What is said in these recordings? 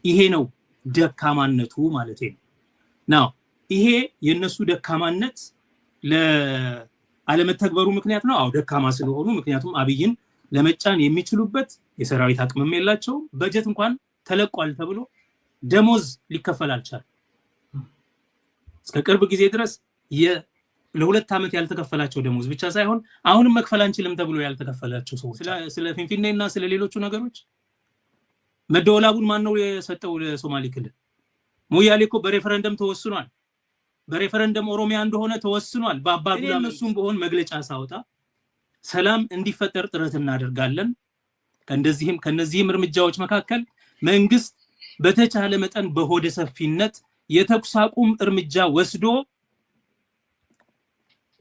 ይሄ ነው ደካማነቱ ማለት ነው ነው ይሄ የነሱ ደካማነት ለአለመተግበሩ ምክንያት ነው አው ደካማ ስለሆኑ ምክንያቱም አብይን ለመጫን የሚችሉበት የሰራዊት አቅምም የላቸው በጀት እንኳን ተለቋል ተብሎ ደሞዝ ሊከፈል አልቻለም እስከ ቅርብ ጊዜ ድረስ ለሁለት ዓመት ያልተከፈላቸው ደሞዝ ብቻ ሳይሆን አሁንም መክፈል አንችልም ተብሎ ያልተከፈላቸው ሰዎች ስለ ፊንፊኔና ስለ ሌሎቹ ነገሮች መደወላቡን ማን ነው የሰጠው ለሶማሌ ክልል ሞያሌ እኮ በሬፈረንደም ተወስኗል በሬፈረንደም ኦሮሚያ እንደሆነ ተወስኗል በአባዱላ እነሱም በሆን መግለጫ ሳውጣ ሰላም እንዲፈጠር ጥረት እናደርጋለን ከነዚህም እርምጃዎች መካከል መንግስት በተቻለ መጠን በሆደ ሰፊነት የተኩስ አቁም እርምጃ ወስዶ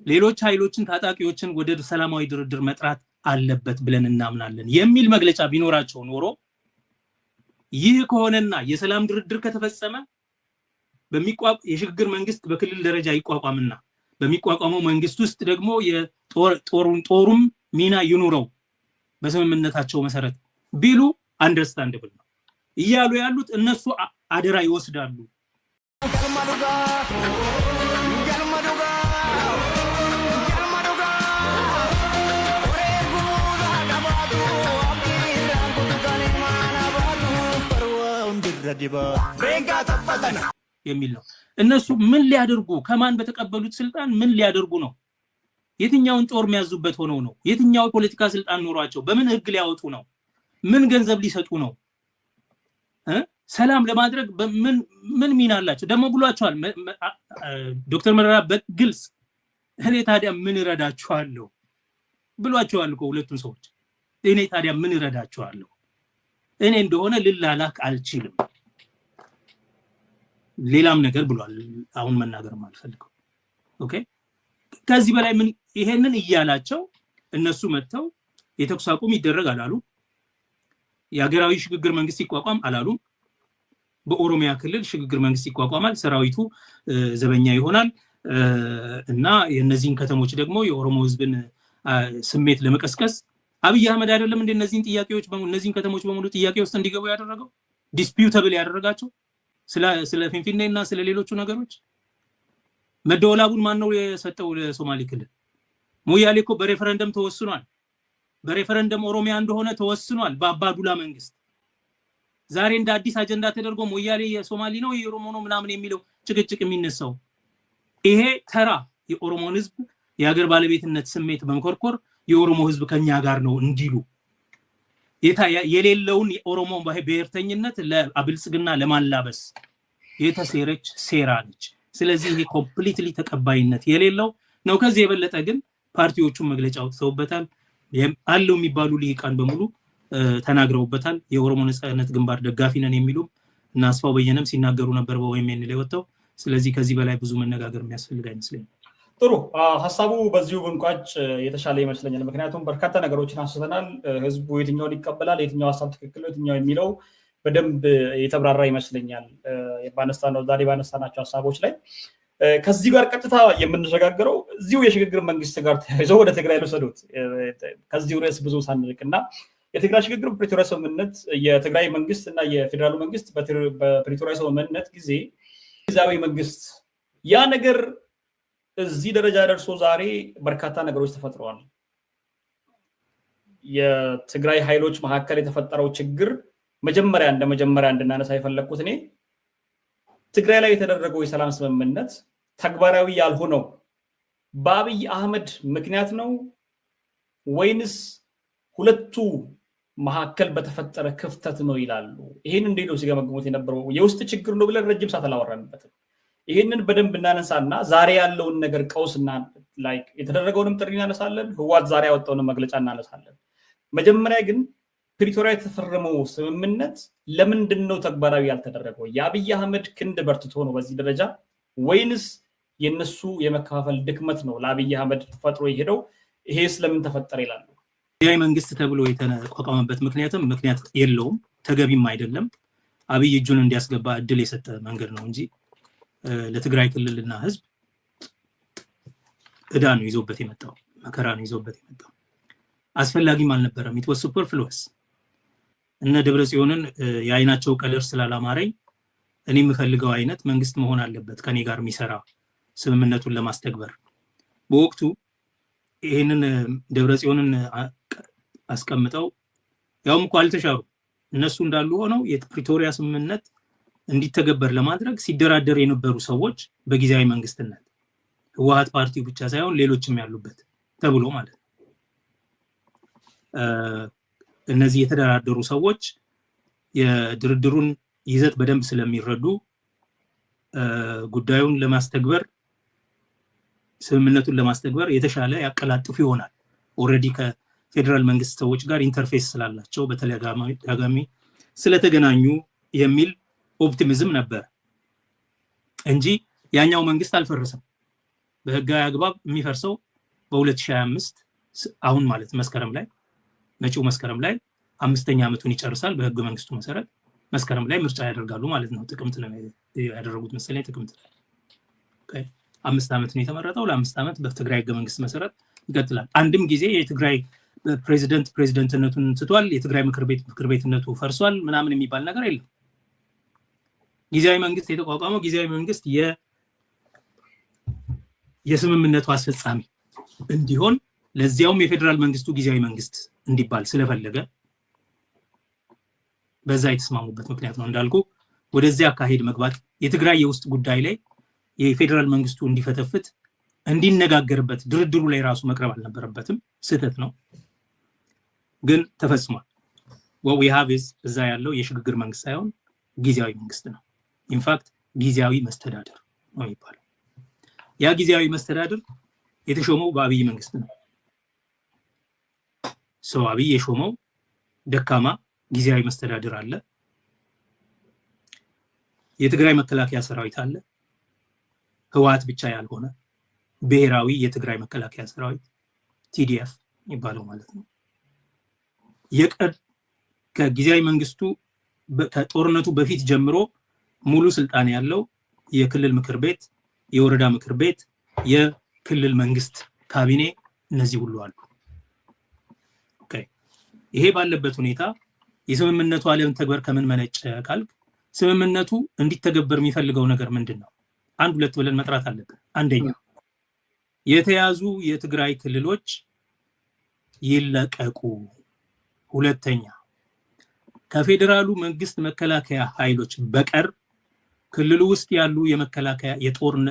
ሌሎች ኃይሎችን ታጣቂዎችን ወደ ሰላማዊ ድርድር መጥራት አለበት ብለን እናምናለን የሚል መግለጫ ቢኖራቸው ኖሮ ይህ ከሆነና የሰላም ድርድር ከተፈጸመ የሽግግር መንግስት በክልል ደረጃ ይቋቋምና በሚቋቋመው መንግስት ውስጥ ደግሞ የጦሩም ሚና ይኑረው በስምምነታቸው መሰረት ቢሉ አንደርስታንደብል ነው ይያሉ ያሉት እነሱ አደራ ይወስዳሉ የሚል ነው እነሱ ምን ሊያደርጉ ከማን በተቀበሉት ስልጣን ምን ሊያደርጉ ነው የትኛውን ጦር የሚያዙበት ሆነው ነው የትኛው ፖለቲካ ስልጣን ኖሯቸው በምን ህግ ሊያወጡ ነው ምን ገንዘብ ሊሰጡ ነው ሰላም ለማድረግ ምን ሚና አላቸው ደሞ ብሏቸዋል ዶክተር መረራ በግልጽ እኔ ታዲያ ምን እረዳቸዋለሁ ብሏቸዋል እኮ ሁለቱም ሰዎች እኔ ታዲያ ምን እረዳቸዋለሁ እኔ እንደሆነ ልላላክ አልችልም ሌላም ነገር ብሏል አሁን መናገር ማልፈልገው ኦኬ ከዚህ በላይ ምን ይሄንን ይያላቸው እነሱ መተው የተኩስ አቁም ይደረጋል አሉ የሀገራዊ ሽግግር መንግስት ይቋቋም አላሉ በኦሮሚያ ክልል ሽግግር መንግስት ይቋቋማል ሰራዊቱ ዘበኛ ይሆናል እና የነዚህን ከተሞች ደግሞ የኦሮሞ ህዝብን ስሜት ለመቀስቀስ አብይ አህመድ አይደለም እንደ እነዚህን ጥያቄዎች እነዚህን ከተሞች በሙሉ ጥያቄ ውስጥ እንዲገቡ ያደረገው ዲስፒዩተብል ያደረጋቸው ስለ ፊንፊኔና ስለ ሌሎቹ ነገሮች መደወላቡን ማን ነው የሰጠው ለሶማሌ ክልል ሞያሌ እኮ በሬፈረንደም ተወስኗል በሬፈረንደም ኦሮሚያ እንደሆነ ተወስኗል በአባዱላ መንግስት ዛሬ እንደ አዲስ አጀንዳ ተደርጎ ሞያሌ የሶማሊ ነው የኦሮሞ ነው ምናምን የሚለው ጭቅጭቅ የሚነሳው ይሄ ተራ የኦሮሞን ህዝብ የሀገር ባለቤትነት ስሜት በመኮርኮር የኦሮሞ ህዝብ ከኛ ጋር ነው እንዲሉ የሌለውን የኦሮሞ ብሔርተኝነት ለአብልጽግና ለማላበስ የተሰረች ሴራ ነች ስለዚህ ይሄ ኮምፕሊትሊ ተቀባይነት የሌለው ነው ከዚህ የበለጠ ግን ፓርቲዎቹን መግለጫ አውጥተውበታል አለው የሚባሉ ሊቃን በሙሉ ተናግረውበታል የኦሮሞ ነጻነት ግንባር ደጋፊ ነን የሚሉ እና አስፋው በየነም ሲናገሩ ነበር በወይሜን ላይ ወጣው ስለዚህ ከዚህ በላይ ብዙ መነጋገር የሚያስፈልግ አይመስልኝም ጥሩ ሐሳቡ በዚሁ ብንቋጭ የተሻለ ይመስለኛል ምክንያቱም በርካታ ነገሮችን አስተናል ህዝቡ የትኛውን ይቀበላል የትኛው ሐሳብ ትክክል ነው የትኛው የሚለው በደንብ የተብራራ ይመስለኛል የባነስታነው ዛሬ ባነስታናቸው ሐሳቦች ላይ ከዚህ ጋር ቀጥታ የምንሸጋገረው እዚሁ የሽግግር መንግስት ጋር ተያይዞ ወደ ትግራይ ለሰዱት ከዚሁ ርዕስ ብዙ ሳንርቅና የትግራይ ሽግግር ፕሪቶሪያ ስምምነት የትግራይ መንግስት እና የፌደራሉ መንግስት በፕሪቶሪያ ስምምነት ጊዜ ጊዜያዊ መንግስት ያ ነገር እዚህ ደረጃ ደርሶ ዛሬ በርካታ ነገሮች ተፈጥረዋል የትግራይ ኃይሎች መካከል የተፈጠረው ችግር መጀመሪያ እንድናነሳ የፈለኩት እኔ ትግራይ ላይ የተደረገው የሰላም ስምምነት ተግባራዊ ያልሆነው በአብይ አህመድ ምክንያት ነው ወይንስ ሁለቱ መካከል በተፈጠረ ክፍተት ነው ይላሉ ይሄን እንዴት ነው ሲገመግሙት የነበረው የውስጥ ችግር ነው ብለን ረጅም ሰዓት አላወራንበት ይሄንን በደንብ እናነሳና ዛሬ ያለውን ነገር ቀውስና ላይክ የተደረገውንም ጥሪ እናነሳለን ህዋት ዛሬ ያወጣውን መግለጫ እናነሳለን መጀመሪያ ግን ፕሪቶሪያ የተፈረመው ስምምነት ለምንድነው ተግባራዊ ያልተደረገው የአብይ አህመድ ክንድ በርትቶ ነው በዚህ ደረጃ ወይንስ የነሱ የመከፋፈል ድክመት ነው ለአብይ አህመድ ተፈጥሮ ይሄደው ይሄስ ለምን ተፈጠረ ይላሉ የአይ መንግስት ተብሎ የተቋቋመበት ምክንያት የለውም ተገቢም አይደለም አብይ እጁን እንዲያስገባ እድል የሰጠ መንገድ ነው እንጂ ለትግራይ ክልልና ህዝብ እዳ ነው ይዞበት የመጣው መከራ ነው ይዞበት የመጣው አስፈላጊም አልነበረም it was superfluous እነ ደብረጽዮንን የአይናቸው ቀለር ስላላማረኝ እኔ የምፈልገው አይነት መንግስት መሆን አለበት ከኔ ጋር የሚሰራ ስምምነቱን ለማስተግበር በወቅቱ ይሄንን ደብረጽዮንን አስቀምጠው ያውም እንኳን አልተሻሩ እነሱ እንዳሉ ሆነው የፕሪቶሪያ ስምምነት እንዲተገበር ለማድረግ ሲደራደር የነበሩ ሰዎች በጊዜያዊ መንግስትነት ህወሓት ፓርቲው ብቻ ሳይሆን ሌሎችም ያሉበት ተብሎ ማለት ነው። እነዚህ የተደራደሩ ሰዎች የድርድሩን ይዘት በደንብ ስለሚረዱ ጉዳዩን ለማስተግበር ስምምነቱን ለማስተግበር የተሻለ ያቀላጥፉ ይሆናል። ኦሬዲ ከፌደራል መንግስት ሰዎች ጋር ኢንተርፌስ ስላላቸው በተደጋጋሚ ስለተገናኙ የሚል ኦፕቲሚዝም ነበር እንጂ ያኛው መንግስት አልፈረሰም። በህጋዊ አግባብ የሚፈርሰው በ2025 አሁን ማለት መስከረም ላይ መጪው መስከረም ላይ 5ኛ ዓመቱን ይጨርሳል። በህገ መንግስቱ መሰረት መስከረም ላይ ምርጫ ያደርጋሉ ማለት ነው። ጥቅምት ነው ያደረጉት መሰለኝ ጥቅምት ላይ። ኦኬ 5 ዓመት ነው የተመረጠው። ለ5 ዓመት በትግራይ ህገ መንግስት መሰረት ይቀጥላል። አንድም ጊዜ የትግራይ ፕሬዚደንትነቱን ትቷል፣ የትግራይ ምክር ቤትነቱ ፈርሷል ምናምን የሚባል ነገር የለም። ጊዜያዊ መንግስት የተቋቋመው ጊዜያዊ መንግስት የስምምነቱ አስፈጻሚ እንዲሆን ለዚያውም የፌደራል መንግስቱ ጊዜያዊ መንግስት እንዲባል ስለፈለገ በዛ የተስማሙበት ምክንያት ነው። እንዳልኩ ወደዚያ አካሄድ መግባት የትግራይ የውስጥ ጉዳይ ላይ የፌደራል መንግስቱ እንዲፈተፍት እንዲነጋገርበት ድርድሩ ላይ ራሱ መቅረብ አልነበረበትም። ስህተት ነው፣ ግን ተፈጽሟል። what we have is እዛ ያለው የሽግግር መንግስት ሳይሆን ጊዜያዊ መንግስት ነው። ኢንፋክት ጊዜያዊ መስተዳድር ነው የሚባለው። ያ ጊዜያዊ መስተዳድር የተሾመው በአብይ መንግስት ነው። ሰው አብይ የሾመው ደካማ ጊዜያዊ መስተዳድር አለ። የትግራይ መከላከያ ሰራዊት አለ። ህወሓት ብቻ ያልሆነ ብሔራዊ የትግራይ መከላከያ ሰራዊት TDF የሚባለው ማለት ነው። ከጊዜያዊ መንግስቱ ከጦርነቱ በፊት ጀምሮ ሙሉ ስልጣን ያለው የክልል ምክር ቤት፣ የወረዳ ምክር ቤት፣ የክልል መንግስት ካቢኔ እነዚህ ሁሉ አሉ። ኦኬ ይሄ ባለበት ሁኔታ የስምምነቱ አለመተግበር ከምን መነጨ ካልክ ስምምነቱ እንዲተገበር የሚፈልገው ነገር ምንድነው? አንድ ሁለት ብለን መጥራት አለብን። አንደኛ የተያዙ የትግራይ ክልሎች ይለቀቁ። ሁለተኛ ከፌደራሉ መንግስት መከላከያ ኃይሎች በቀር ክልሉ ውስጥ ያሉ የመከላከያ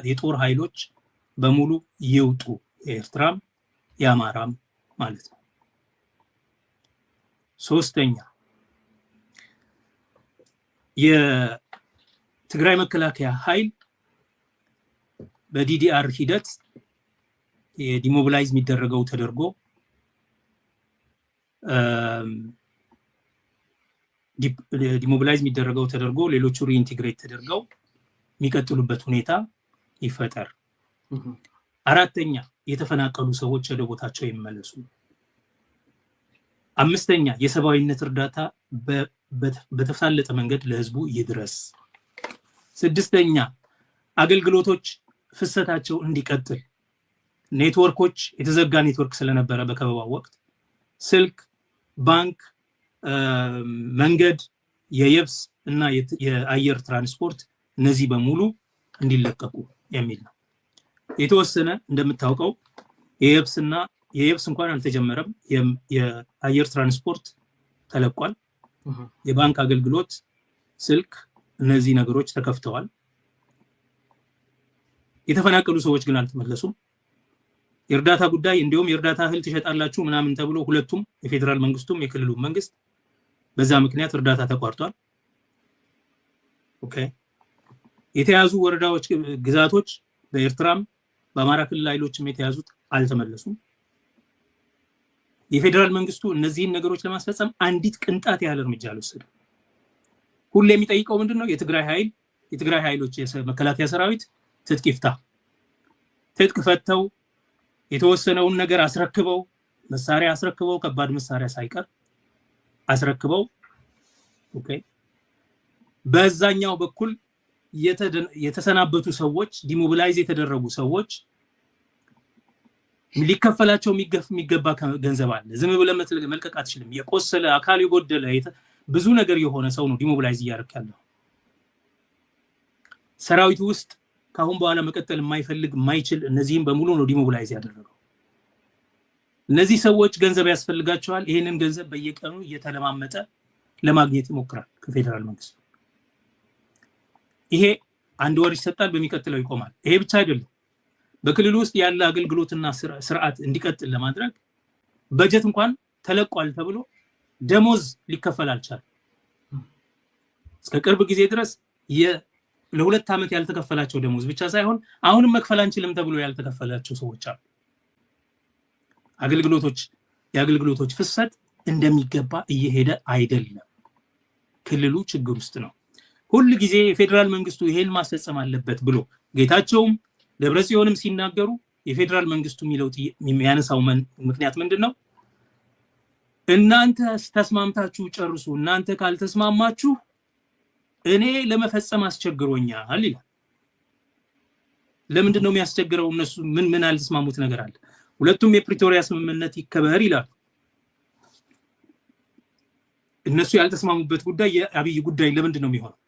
የጦር ኃይሎች በሙሉ ይውጡ፣ የኤርትራም የአማራም ማለት ነው። ሶስተኛ የትግራይ መከላከያ ኃይል በዲዲአር ሂደት የዲሞቢላይዝ የሚደረገው ተደርጎ ሌሎቹ ሪኢንቲግሬት ተደርገው የሚቀጥሉበት ሁኔታ ይፈጠር። አራተኛ የተፈናቀሉ ሰዎች ወደ ቦታቸው ይመለሱ። አምስተኛ የሰብአዊነት እርዳታ በተሳለጠ መንገድ ለህዝቡ ይድረስ። ስድስተኛ አገልግሎቶች ፍሰታቸው እንዲቀጥል። ኔትወርኮች የተዘጋ ኔትወርክ ስለነበረ በከበባው ወቅት ስልክ፣ ባንክ፣ መንገድ፣ የየብስ እና የአየር ትራንስፖርት እነዚህ በሙሉ እንዲለቀቁ የሚል ነው። የተወሰነ እንደምታውቀው የየብስ እንኳን አልተጀመረም። የአየር ትራንስፖርት ተለቋል። የባንክ አገልግሎት፣ ስልክ፣ እነዚህ ነገሮች ተከፍተዋል። የተፈናቀሉ ሰዎች ግን አልተመለሱም። የእርዳታ ጉዳይ እንዲሁም የእርዳታ እህል ትሸጣላችሁ ምናምን ተብሎ ሁለቱም የፌደራል መንግስቱም የክልሉ መንግስት በዛ ምክንያት እርዳታ ተቋርጧል። ኦኬ የተያዙ ወረዳዎች፣ ግዛቶች በኤርትራም በአማራ ክልል ኃይሎችም የተያዙት አልተመለሱም። የፌደራል መንግስቱ እነዚህን ነገሮች ለማስፈጸም አንዲት ቅንጣት ያህል እርምጃ አልወሰደም። ሁሌ የሚጠይቀው ምንድነው? የትግራይ ኃይሎች የመከላከያ ሰራዊት ትጥቅ ይፍታ። ትጥቅ ፈተው የተወሰነውን ነገር አስረክበው፣ መሳሪያ አስረክበው፣ ከባድ መሳሪያ ሳይቀር አስረክበው፣ ኦኬ በዛኛው በኩል የተሰናበቱ ሰዎች፣ ዲሞቢላይዝ የተደረጉ ሰዎች ሊከፈላቸው የሚገባ ገንዘብ አለ። ዝም ብለህ መልቀቅ አትችልም። የቆሰለ አካል የጎደለ ብዙ ነገር የሆነ ሰው ነው ዲሞቢላይዝ እያደረክ ያለው። ሰራዊቱ ውስጥ ካሁን በኋላ መቀጠል የማይፈልግ የማይችል እነዚህም በሙሉ ነው ዲሞቢላይዝ ያደረገው። እነዚህ ሰዎች ገንዘብ ያስፈልጋቸዋል። ይሄንን ገንዘብ በየቀኑ እየተለማመጠ ለማግኘት ይሞክራል ከፌደራል መንግስቱ። ይሄ አንድ ወር ይሰጣል፣ በሚቀጥለው ይቆማል። ይሄ ብቻ አይደለም። በክልሉ ውስጥ ያለ አገልግሎትና ስርዓት እንዲቀጥል ለማድረግ በጀት እንኳን ተለቋል ተብሎ ደሞዝ ሊከፈል አልቻለም። እስከ ቅርብ ጊዜ ድረስ ለሁለት ዓመት ያልተከፈላቸው ደሞዝ ብቻ ሳይሆን አሁንም መክፈል አንችልም ተብሎ ያልተከፈላቸው ሰዎች አሉ። የአገልግሎቶች ፍሰት እንደሚገባ እየሄደ አይደለም። ክልሉ ችግር ውስጥ ነው። ሁሉ ጊዜ የፌደራል መንግስቱ ይሄን ማስፈጸም አለበት ብሎ ጌታቸውም ደብረጽዮንም ሲናገሩ የፌደራል መንግስቱ የሚያነሳው ምክንያት ምንድነው? እናንተ ተስማምታችሁ ጨርሱ፣ እናንተ ካልተስማማችሁ እኔ ለመፈጸም አስቸግሮኛል ይላል። ለምንድነው የሚያስቸግረው? እነሱ ምን አልተስማሙት ነገር አለ? ሁለቱም የፕሪቶሪያ ስምምነት ይከበር ይላሉ። እነሱ ያልተስማሙበት ጉዳይ የአብይ ጉዳይ ለምንድነው የሚሆነው?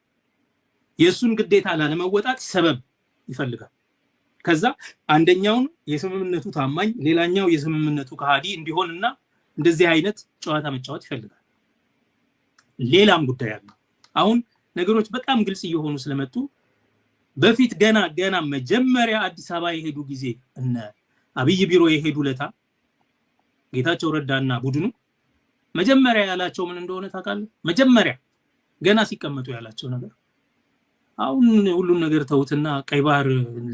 የሱን ግዴታ ላለመወጣት ሰበብ ይፈልጋል። ከዛ አንደኛውን የስምምነቱ ታማኝ ሌላኛው የስምምነቱ ከሃዲ እንዲሆንና እንደዚህ አይነት ጨዋታ መጫወት ይፈልጋል። ሌላም ጉዳይ አለ። አሁን ነገሮች በጣም ግልጽ እየሆኑ ስለመጡ በፊት ገና መጀመሪያ አዲስ አበባ የሄዱ ጊዜ እነ አብይ ቢሮ የሄዱ ለታ ጌታቸው ረዳና ቡድኑ መጀመሪያ ያላቸው ምን እንደሆነ ታውቃለህ? መጀመሪያ ገና ሲቀመጡ ያላቸው ነገር አሁን ሁሉን ነገር ተውትና ቀይ ባህር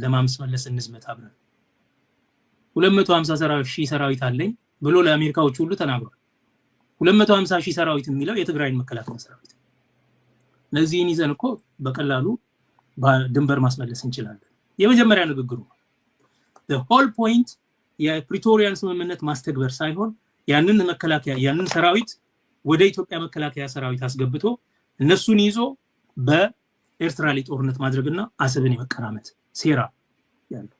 ለማስመለስ እንዝመት አብረን 250,000 ሰራዊት አለኝ ብሎ ለአሜሪካዎች ሁሉ ተናግሯል። 250,000 ሰራዊት የሚለው የትግራይን መከላከያ ሰራዊት። እነዚህን ይዘን እኮ በቀላሉ ድንበር ማስመለስ እንችላለን። የመጀመሪያ ንግግሩ the whole point የፕሪቶሪያን ስምምነት ማስተግበር ሳይሆን ያንን ሰራዊት ወደ ኢትዮጵያ መከላከያ ሰራዊት አስገብቶ እነሱን ይዞ በኤርትራ ላይ ጦርነት ማድረግና አሰብን የመቀራመት ሴራ ያለው።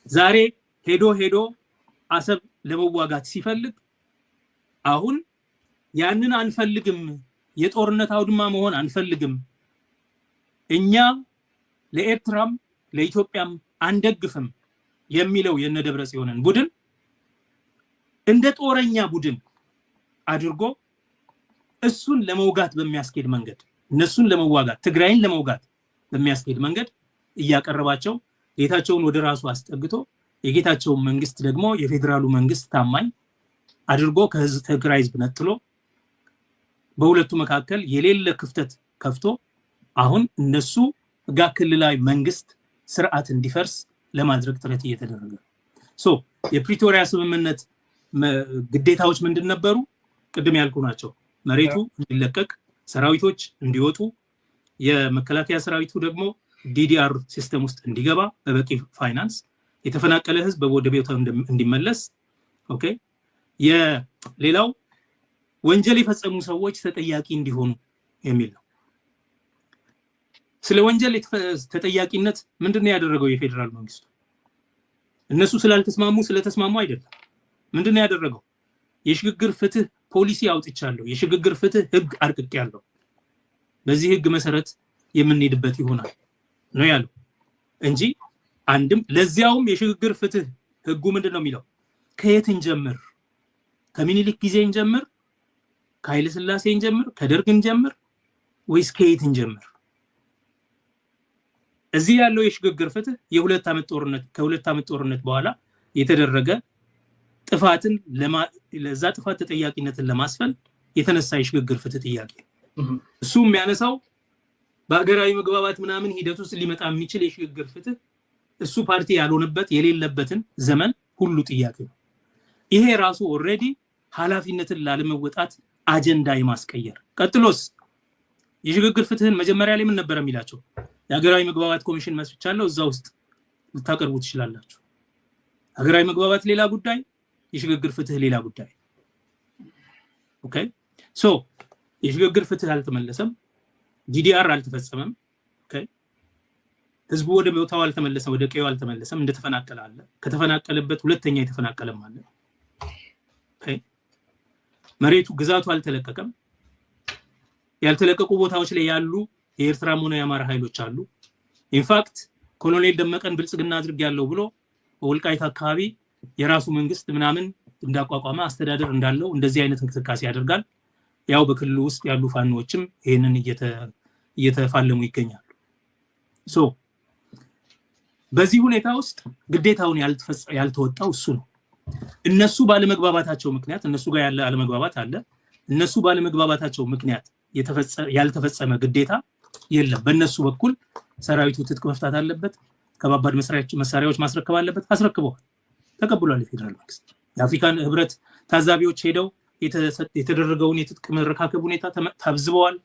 ዛሬ ሄዶ አሰብ ለመዋጋት ሲፈልግ አሁን ያንን አንፈልግም፣ የጦርነት አውድማ መሆን አንፈልግም፣ እኛ ለኤርትራም ለኢትዮጵያም አንደግፍም የሚለው የነደብረጽዮንን ቡድን እንደ ጦረኛ ቡድን አድርጎ እሱን ለመውጋት በሚያስኬድ መንገድ እነሱን ለመዋጋት ትግራይን ለመውጋት በሚያስኬድ መንገድ እያቀረባቸው ጌታቸውን ወደ ራሱ አስጠግቶ የጌታቸውን መንግስት ደግሞ የፌደራሉ መንግስት ታማኝ አድርጎ ከትግራይ ህዝብ ነጥሎ በሁለቱ መካከል የሌለ ክፍተት ከፍቶ አሁን እነሱ ጋር ክልላዊ መንግስት ስርዓት እንዲፈርስ ለማድረግ ጥረት እየተደረገ ነው። የፕሪቶሪያ ስምምነት ግዴታዎች ምንድን ነበሩ? ቅድም ያልኩ ናቸው። መሬቱ እንዲለቀቅ፣ ሰራዊቶች እንዲወጡ፣ የመከላከያ ሰራዊቱ ደግሞ ዲዲአር ሲስተም ውስጥ እንዲገባ በበቂ ፋይናንስ፣ የተፈናቀለ ህዝብ ወደ ቦታው እንዲመለስ፣ ኦኬ፣ የሌላው ወንጀል የፈጸሙ ሰዎች ተጠያቂ እንዲሆኑ የሚል ነው። ስለ ወንጀል ተጠያቂነት ምንድነው ያደረገው የፌደራል መንግስቱ? እነሱ ስለተስማሙ አይደለም። ምንድነው ያደረገው? የሽግግር ፍትህ ፖሊሲ አውጥቻለሁ፣ የሽግግር ፍትህ ህግ አርቅቄያለሁ፣ በዚህ ህግ መሰረት የምንሄድበት ይሆናል ነው ያለው እንጂ አንድም ለዚያውም የሽግግር ፍትህ ህጉ ምንድነው የሚለው? ከየት እንጀምር? ከምኒልክ ጊዜ እንጀምር? ከኃይለ ሥላሴ እንጀምር? ከደርግ እንጀምር? ወይስ ከየት እንጀምር? እዚህ ያለው የሽግግር ፍትህ ከሁለት ዓመት ጦርነት በኋላ የተደረገ ጥፋትን ለዛ ጥፋት ተጠያቂነትን ለማስፈል የተነሳ የሽግግር ፍትህ ጥያቄ። እሱ የሚያነሳው በአገራዊ መግባባት ምናምን ሂደት ውስጥ ሊመጣ የሚችል የሽግግር ፍትህ እሱ ፓርቲ ያልሆነበት የሌለበትን ዘመን ሁሉ ጥያቄ ነው። ይሄ ራሱ ኦሬዲ ኃላፊነትን ላለመወጣት አጀንዳ የማስቀየር። ቀጥሎስ የሽግግር ፍትህን መጀመሪያ ላይ ምን ነበር የሚላቸው? የሀገራዊ መግባባት ኮሚሽን መስርቻለሁ፣ እዛ ውስጥ ልታቀርቡ ትችላላችሁ። ሀገራዊ መግባባት ሌላ ጉዳይ፣ የሽግግር ፍትህ ሌላ ጉዳይ። ኦኬ የሽግግር ፍትህ አልተመለሰም፣ ዲዲአር አልተፈጸመም። ኦኬ ህዝቡ ወደ ቦታው አልተመለሰም፣ ወደ ቀዬው አልተመለሰም፣ እንደተፈናቀለ አለ። ከተፈናቀለበት ሁለተኛ የተፈናቀለም አለ። ኦኬ መሬቱ ግዛቱ አልተለቀቀም። ያልተለቀቁ ቦታዎች ላይ ያሉ የኤርትራም ሆነ የአማራ ኃይሎች አሉ። ኢንፋክት ኮሎኔል ደመቀን ብልጽግና አድርግ ያለው ብሎ በወልቃይት አካባቢ የራሱ መንግስት ምናምን እንዳቋቋመ አስተዳደር እንዳለው እንደዚህ አይነት እንቅስቃሴ ያደርጋል። ያው በክልሉ ውስጥ ያሉ ፋኖዎችም ይሄንን እየተፋለሙ ይገኛሉ። ሶ በዚህ ሁኔታ ውስጥ ግዴታውን ያልተወጣው እሱ ነው። እነሱ ባለመግባባታቸው ምክንያት እነሱ ጋር ያለ አለመግባባት አለ። እነሱ ባለመግባባታቸው ምክንያት ያልተፈጸመ ግዴታ የለም። በእነሱ በኩል ሰራዊቱ ትጥቅ መፍታት አለበት፣ ከባባድ መሳሪያዎች ማስረከብ አለበት። አስረክበዋል፣ ተቀብሏል የፌደራል መንግስት። የአፍሪካን ህብረት ታዛቢዎች ሄደው የተደረገውን የትጥቅ መረካከብ ሁኔታ ታብዝበዋል።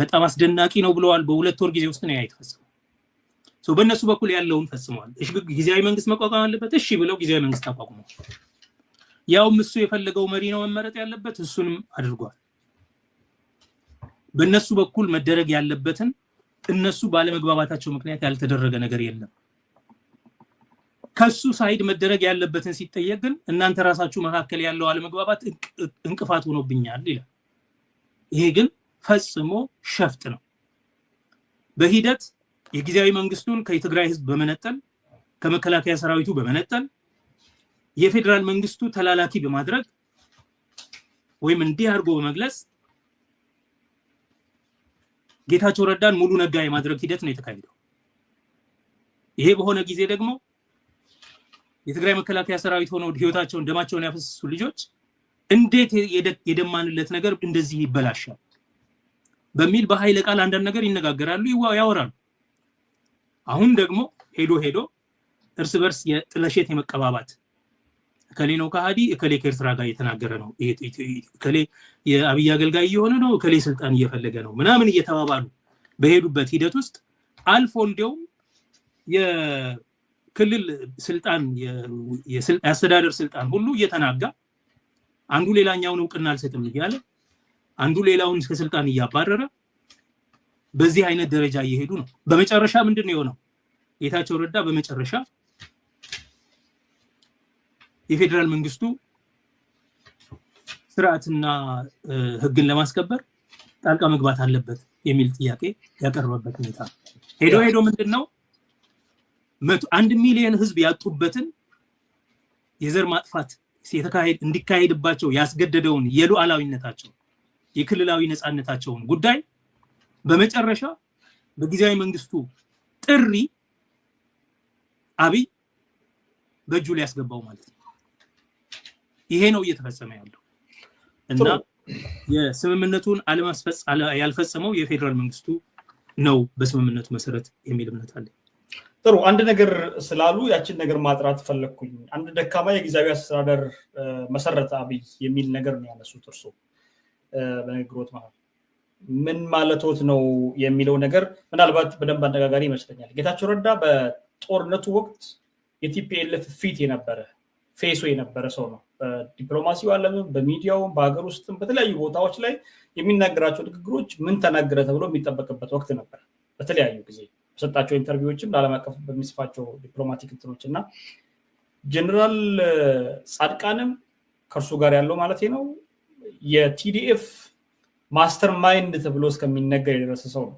በጣም አስደናቂ ነው ብለዋል። በ2 ወር ጊዜ ውስጥ ነው የተፈጸመው። ሶ በእነሱ በኩል ያለውን ፈጽመዋል። ጊዜያዊ መንግስት መቋቋም አለበት፣ እሺ ብለው ጊዜያዊ መንግስት አቋቁመዋል። ያውም እሱ የፈለገው መሪ ነው መመረጥ ያለበት፣ እሱንም አድርጓል። በእነሱ በኩል መደረግ ያለበትን እነሱ ባለመግባባታቸው ምክንያት ያልተደረገ ነገር የለም። ከሱ ሳይድ መደረግ ያለበትን ሲጠየቅ ግን እናንተ ራሳችሁ መካከል ያለው አለመግባባት እንቅፋት ሆኖብኛል ይላል። ይሄ ግን ፈጽሞ ሸፍጥ ነው። በሂደት የጊዜያዊ መንግስቱን ከትግራይ ህዝብ በመነጠል ከመከላከያ ሰራዊቱ በመነጠል የፌደራል መንግስቱ ተላላኪ በማድረግ ወይም እንዲህ አድርጎ በመግለጽ ጌታቸው ረዳን ሙሉ ነጋ የማድረግ ሂደት ነው የተካሄደው። ይሄ በሆነ ጊዜ ደግሞ የትግራይ መከላከያ ሰራዊት ሆነው ህይወታቸውን ደማቸውን ያፈሰሱ ልጆች እንዴት የደማንለት ነገር እንደዚህ ይበላሻል በሚል በኃይለ ቃል አንዳንድ ነገር ይነጋገራሉ፣ ያወራሉ። አሁን ደግሞ ሄዶ እርስ በርስ የጥለሸት የመቀባባት እከሌ ነው ከሃዲ፣ እከሌ ከኤርትራ ጋር የተናገረ ነው፣ እከሌ የአብይ አገልጋይ የሆነ ነው፣ እከሌ ስልጣን እየፈለገ ነው ምናምን እየተባባሉ በሄዱበት ሂደት ውስጥ አልፎ እንደውም የክልል ስልጣን የአስተዳደር ስልጣን ሁሉ እየተናጋ አንዱ ሌላኛውን እውቅና አልሰጥም እያለ አንዱ ሌላውን ከስልጣን እያባረረ በዚህ አይነት ደረጃ እየሄዱ ነው። በመጨረሻ ምንድነው የሆነው? ጌታቸው ረዳ በመጨረሻ የፌደራል መንግስቱ ስርዓትና ህግን ለማስከበር ጣልቃ መግባት አለበት የሚል ጥያቄ ያቀረበበት ሁኔታ ሄዶ ምንድነው 1 ሚሊዮን ህዝብ ያጡበትን የዘር ማጥፋት እንዲካሄድባቸው ያስገደደውን የሉዓላዊነታቸው የክልላዊ ነፃነታቸውን ጉዳይ በመጨረሻ በጊዜያዊ መንግስቱ ጥሪ አብይ በእጁ ላይ ያስገባው ማለት ነው። ይሄ ነው እየተፈጸመ ያለው እና የስምምነቱን ያልፈጸመው የፌደራል መንግስቱ ነው በስምምነቱ መሰረት የሚል እምነት አለ። ጥሩ አንድ ነገር ስላሉ ያችን ነገር ማጥራት ፈለኩኝ። አንድ ደካማ የጊዜያዊ አስተዳደር መሰረተ አብይ የሚል ነገር ነው ያነሱት እርሶ በንግግሮት ማለት ምን ማለቶት ነው የሚለው ነገር ምናልባት በደንብ አነጋጋሪ ይመስለኛል። ጌታቸው ረዳ በጦርነቱ ወቅት የቲፒኤልኤፍ ፊት የነበረ ፌሶ የነበረ ሰው ነው። በዲፕሎማሲው ዓለምም በሚዲያውም በሀገር ውስጥም በተለያዩ ቦታዎች ላይ የሚናገራቸው ንግግሮች ምን ተናገረ ተብሎ የሚጠበቅበት ወቅት ነበር። በተለያዩ ጊዜ በሰጣቸው ኢንተርቪዎችም ለዓለም አቀፍ በሚጽፋቸው ዲፕሎማቲክ እንትኖች እና ጀነራል ጻድቃንም ከእርሱ ጋር ያለው ማለት ነው የቲዲኤፍ ማስተር ማይንድ ተብሎ እስከሚነገር የደረሰ ሰው ነው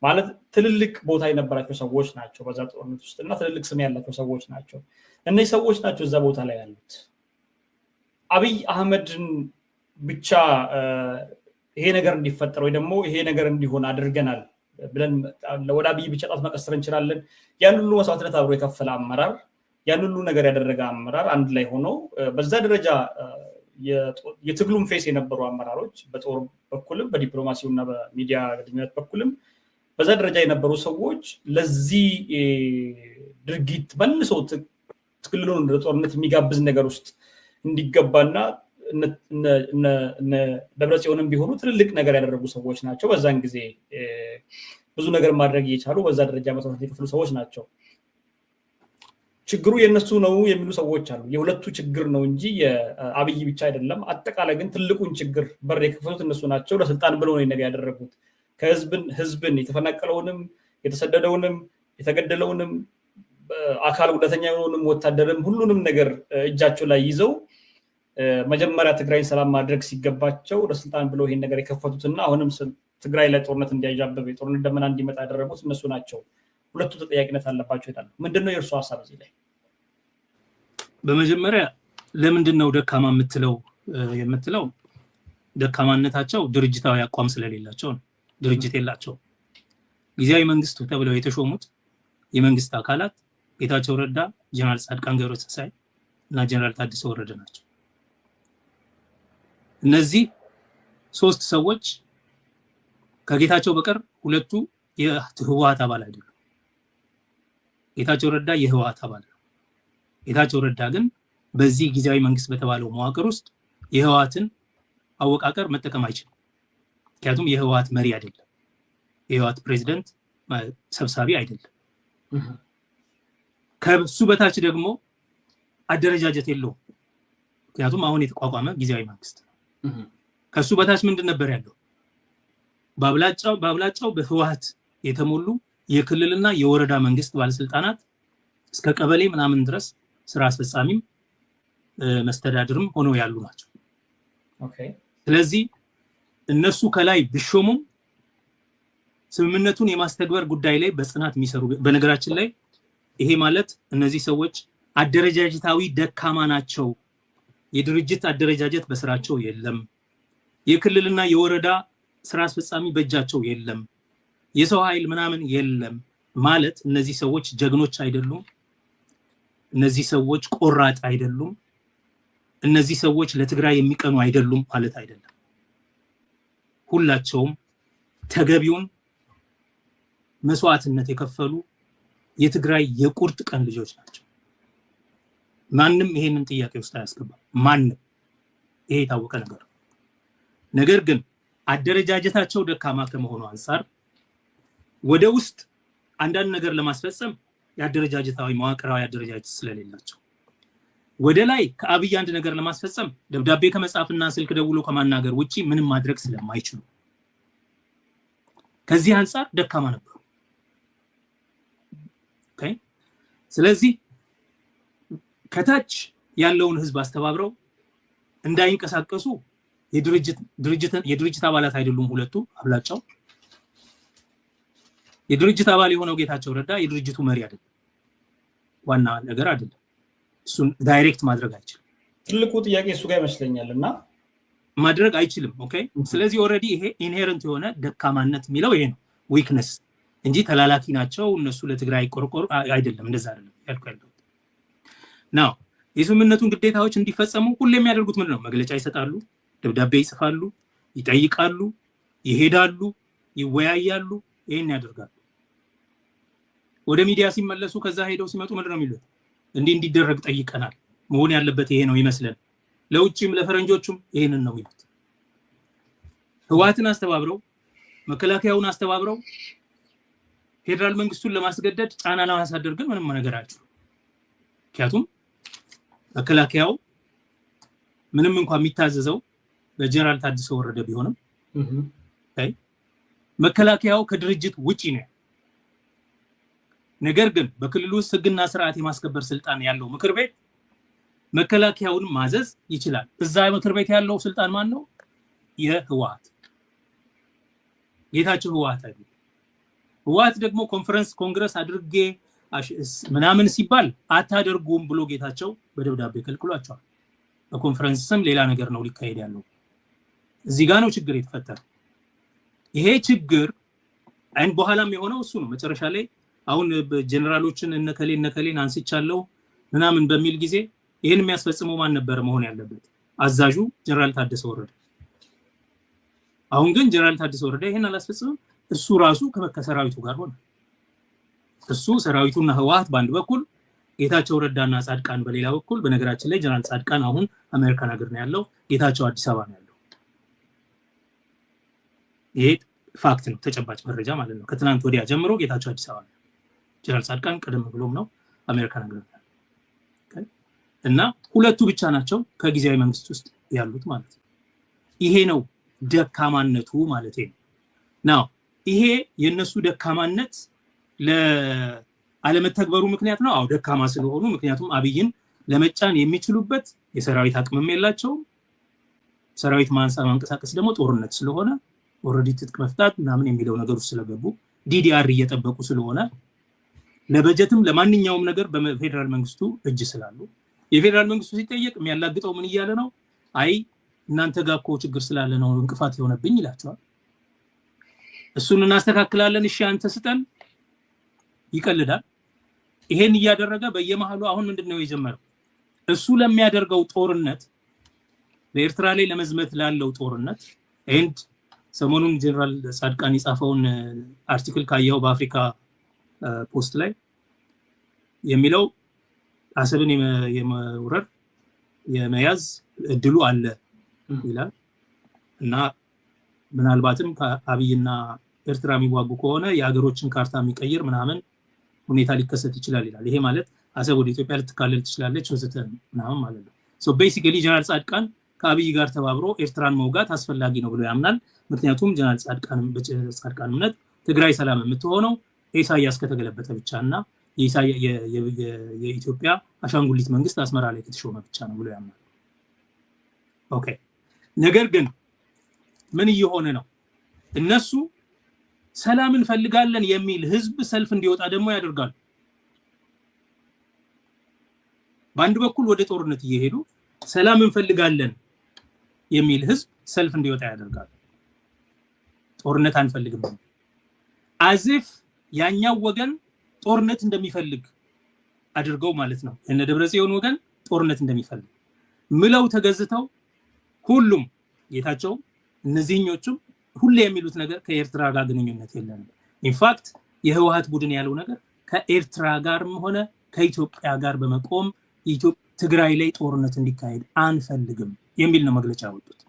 ማለት ትልልቅ ቦታ የነበራቸው ሰዎች ናቸው በዛ ጦርነት ውስጥ እና ትልልቅ ስም ያላቸው ሰዎች ናቸው። እነዚህ ሰዎች ናቸው እዛ ቦታ ላይ ያሉት። አብይ አህመድን ብቻ ይሄ ነገር እንዲፈጠር ወይ ደግሞ ይሄ ነገር እንዲሆን አድርገናል ብለን ወደ አብይ ብቻ ጣት መቀሰር እንችላለን? ያን ሁሉ መስዋዕትነት አብሮ የከፈለ አመራር፣ ያን ሁሉ ነገር ያደረገ አመራር አንድ ላይ ሆኖ በዛ ደረጃ የትግሉም ፌስ የነበሩ አመራሮች በጦር በኩልም በዲፕሎማሲውና በሚዲያ ግንኙነት በኩልም በዛ ደረጃ የነበሩ ሰዎች ለዚህ ድርጊት መልሶ ትግሉን ወደ ጦርነት የሚጋብዝ ነገር ውስጥ እንዲገባና ደብረጽዮንም ቢሆኑ ትልልቅ ነገር ያደረጉ ሰዎች ናቸው። በዛን ጊዜ ብዙ ነገር ማድረግ እየቻሉ በዛ ደረጃ መስዋዕትነት የከፈሉ ሰዎች ናቸው። ችግሩ የነሱ ነው የሚሉ ሰዎች አሉ። የሁለቱ ችግር ነው እንጂ የአብይ ብቻ አይደለም። አጠቃላይ ግን ትልቁን ችግር በር የከፈቱት እነሱ ናቸው። ለስልጣን ብለው ነው ነገር ያደረጉት። ከህዝብን የተፈናቀለውንም የተሰደደውንም የተገደለውንም አካል ጉዳተኛ የሆነውንም ወታደርም ሁሉንም ነገር እጃቸው ላይ ይዘው መጀመሪያ ትግራይን ሰላም ማድረግ ሲገባቸው ለስልጣን ብለው ይሄን ነገር የከፈቱትና አሁንም ትግራይ ላይ ጦርነት እንዲያጃበብ የጦርነት ደመና እንዲመጣ ያደረጉት እነሱ ናቸው። ሁለቱ ተጠያቂነት አለባቸው ይላሉ። ምንድነው የእርሱ ሐሳብ እዚህ ላይ? በመጀመሪያ ለምንድነው ደካማ የምትለው ደካማነታቸው ድርጅታዊ አቋም ስለሌላቸው ነው። ድርጅት የላቸው። ጊዜያዊ መንግስቱ ተብለው የተሾሙት የመንግስት አካላት ጌታቸው ረዳ፣ ጀነራል ጻድቃን ገብረትንሳኤ እና ጀነራል ታደሰ ወረደ ናቸው። እነዚህ ሶስት ሰዎች ከጌታቸው በቀር ሁለቱ የህወሓት አባል አይደሉም። ጌታቸው ረዳ የህወሓት አባል ነው። ጌታቸው ረዳ ግን በዚህ ጊዜያዊ መንግስት በተባለው መዋቅር ውስጥ የህወሓትን አወቃቀር መጠቀም አይችልም። ምክንያቱም የህወሓት መሪ አይደለም። የህወሓት ፕሬዝዳንት ሰብሳቢ አይደለም። ከሱ በታች ደግሞ አደረጃጀት የለውም። ምክንያቱም አሁን የተቋቋመ ጊዜያዊ መንግስት ነው። ከሱ በታች ምንድን ነበር ያለው? በአብላጫው በህወሓት የተሞሉ የክልልና የወረዳ መንግስት ባለስልጣናት እስከ ቀበሌ ምናምን ድረስ ስራ አስፈጻሚም መስተዳድርም ሆነው ያሉ ናቸው። ስለዚህ እነሱ ከላይ ቢሾሙም ስምምነቱን የማስተግበር ጉዳይ ላይ በጽናት የሚሰሩ፣ በነገራችን ላይ ይሄ ማለት እነዚህ ሰዎች አደረጃጀታዊ ደካማ ናቸው። የድርጅት አደረጃጀት በስራቸው የለም። የክልልና የወረዳ ስራ አስፈጻሚ በእጃቸው የለም። የሰው ኃይል ምናምን የለም ማለት እነዚህ ሰዎች ጀግኖች አይደሉም። እነዚህ ሰዎች ቆራጥ አይደሉም። እነዚህ ሰዎች ለትግራይ የሚቀኑ አይደሉም ማለት አይደለም። ሁላቸውም ተገቢውን መስዋዕትነት የከፈሉ የትግራይ የቁርጥ ቀን ልጆች ናቸው። ማንም ይሄንን ጥያቄ ውስጥ አያስገባም። ማንም ይሄ የታወቀ ነገር። ነገር ግን አደረጃጀታቸው ደካማ ከመሆኑ አንፃር ወደ ውስጥ አንዳንድ ነገር ለማስፈጸም የአደረጃጀታዊ መዋቅራዊ አደረጃጀት ስለሌላቸው ወደ ላይ ከአብይ አንድ ነገር ለማስፈጸም ደብዳቤ ከመጻፍና ስልክ ደውሎ ከማናገር ውጪ ምንም ማድረግ ስለማይችሉ ከዚህ አንፃር ደካማ ነበሩ። ስለዚህ ከታች ያለውን ህዝብ አስተባብረው እንዳይንቀሳቀሱ የድርጅት አባላት አይደሉም ሁለቱ። አብላጫው የድርጅት አባል የሆነው ጌታቸው ረዳ የድርጅቱ መሪ አይደለም፣ ዋና ነገር አይደለም። እሱን ዳይሬክት ማድረግ አይችልም። ትልቁ ጥያቄ እሱ ጋር ይመስለኛልና ማድረግ አይችልም። ስለዚህ ኦሬዲ ይሄ ኢንሄረንት የሆነ ደካማነት የሚለው ይሄ ነው፣ ዊክነስ እንጂ ተላላኪ ናቸው እነሱ ለትግራይ ቆርቆር አይደለም። እንደዛ አይደለም ያልኩት ነው። የስምምነቱን ግዴታዎች እንዲፈጸሙ ሁሌ የሚያደርጉት ምንድን ነው? መግለጫ ይሰጣሉ፣ ደብዳቤ ይጽፋሉ፣ ይጠይቃሉ፣ ይሄዳሉ፣ ይወያያሉ፣ ይሄን ያደርጋሉ። ወደ ሚዲያ ሲመለሱ ከዛ ሄደው ሲመጡ ምንድን ነው የሚሉት? እንዲደረግ ጠይቀናል፣ መሆን ያለበት ይሄ ነው ይመስለን። ለውጭም ለፈረንጆቹም ይሄንን ነው የሚሉት። ህወሓትን አስተባብረው መከላከያውን አስተባብረው ፌደራል መንግስቱን ለማስገደድ ጫና ለማሳደር ግን ምንም ነገር አይችሉም። ምክንያቱም መከላከያው ምንም እንኳን የሚታዘዘው በጀነራል ታደሰ ወረደ ቢሆንም መከላከያው ከድርጅት ውጪ ነው። ነገር ግን በክልሉ ውስጥ ህግና ስርዓት የማስከበር ስልጣን ያለው ምክር ቤት መከላከያውን ማዘዝ ይችላል። እዛ ምክር ቤት ያለው ስልጣን ማን ነው? የህወሓት ጌታቸው ህወሓት አይደለም። ህወሓት ደግሞ ኮንግረስ አድርጌ ምናምን ሲባል አታደርጉም ብሎ ጌታቸው በደብዳቤ ከልክሏቸዋል። በኮንፈረንስም ሌላ ነገር ነው ሊካሄድ ያለው። እዚህ ጋር ነው ችግር የተፈጠረው። ይሄ ችግር አይን በኋላም የሆነው እሱ ነው። መጨረሻ ላይ አሁን ጀነራሎችን እነከሌን አንስቻለሁ ምናምን በሚል ጊዜ ይሄን የሚያስፈጽመው ማን ነበር መሆን ያለበት? አዛዡ ጀነራል ታደሰ ወረደ። አሁን ግን ጀነራል ታደሰ ወረደ ይሄን አላስፈጽመም። እሱ ራሱ ከሰራዊቱ ጋር ሆነ። እሱ ሰራዊቱና ህወሓት በአንድ በኩል፣ ጌታቸው ረዳና ጻድቃን በሌላ በኩል። በነገራችን ላይ ጀነራል ጻድቃን አሁን አሜሪካን ሀገር ነው ያለው፣ ጌታቸው አዲስ አበባ ነው ያለው። ይሄ ፋክት ነው፣ ተጨባጭ መረጃ ማለት ነው። ከትናንት ወዲያ ጀምሮ ጌታቸው አዲስ አበባ ነው። ጀነራል ጻድቃን ቀደም ብሎም ነው አሜሪካን ሀገር ነው። እና ሁለቱ ብቻ ናቸው ከጊዜያዊ መንግስት ውስጥ ያሉት ማለት ነው። ይሄ ነው ደካማነቱ ማለት ነው። ናው ይሄ የነሱ ደካማነት ለአለመተግበሩ ምክንያት ነው። አው ደካማ ስለሆኑ፣ ምክንያቱም አብይን ለመጫን የሚችሉበት የሰራዊት አቅምም የላቸውም። ሰራዊት ማንቀሳቀስ ደግሞ ጦርነት ስለሆነ ኦልሬዲ ትጥቅ መፍታት ምናምን የሚለው ነገር ውስጥ ስለገቡ ዲዲአር እየጠበቁ ስለሆነ ለበጀትም ለማንኛውም ነገር በፌደራል መንግስቱ እጅ ስላሉ የፌደራል መንግስቱ ሲጠየቅ የሚያላግጠው ምን እያለ ነው? አይ እናንተ ጋር እኮ ችግር ስላለ ነው እንቅፋት የሆነብኝ ይላቸዋል። እሱን እናስተካክላለን፣ እሺ አንተ ስጠን፣ ይቀልዳል። ይሄን እያደረገ በየመሃሉ አሁን ምንድነው የጀመረው? እሱ ለሚያደርገው ጦርነት በኤርትራ ላይ ለመዝመት ላለው ጦርነት ኤንድ ሰሞኑን ጀነራል ጻድቃን የጻፈውን አርቲክል ካየው በአፍሪካ ፖስት ላይ የሚለው አሰብን የመውረር የመያዝ እድሉ አለ ይላል እና ምናልባትም ከአብይና ኤርትራ የሚዋጉ ከሆነ የሀገሮችን ካርታ የሚቀይር ምናምን ሁኔታ ሊከሰት ይችላል ይላል። ይሄ ማለት አሰብ ወደ ኢትዮጵያ ልትካለል ትችላለች ወዘተ ምናምን ማለት ነው። ሶ ቤሲካሊ ጀነራል ጻድቃን ከአብይ ጋር ተባብሮ ኤርትራን መውጋት አስፈላጊ ነው ብሎ ያምናል። ምክንያቱም ጀነራል ጻድቃን እምነት ትግራይ ሰላም የምትሆነው ኢሳያስ ከተገለበጠ ብቻና የኢትዮጵያ አሻንጉሊት መንግስት አስመራ ላይ ከተሾመ ብቻ ነው ብሎ ያምናል። ኦኬ፣ ነገር ግን ምን እየሆነ ነው? እነሱ ሰላም እንፈልጋለን የሚል ህዝብ ሰልፍ እንዲወጣ ደግሞ ያደርጋሉ። በአንድ በኩል ወደ ጦርነት እየሄዱ ሰላም እንፈልጋለን የሚል ህዝብ ሰልፍ እንዲወጣ ያደርጋሉ። ጦርነት አንፈልግም አዚፍ ያኛው ወገን ጦርነት እንደሚፈልግ አድርገው ማለት ነው። እነ ደብረጽዮን ወገን ጦርነት እንደሚፈልግ ምለው ተገዝተው ሁሉም ጌታቸው እነዚህኞቹም ሁሌ የሚሉት ነገር ከኤርትራ ጋር ግንኙነት የለንም። ኢንፋክት የህወሓት ቡድን ያለው ነገር ከኤርትራ ጋርም ሆነ ከኢትዮጵያ ጋር በመቆም ትግራይ ላይ ጦርነት እንዲካሄድ አንፈልግም የሚል ነው መግለጫ ያወጡት።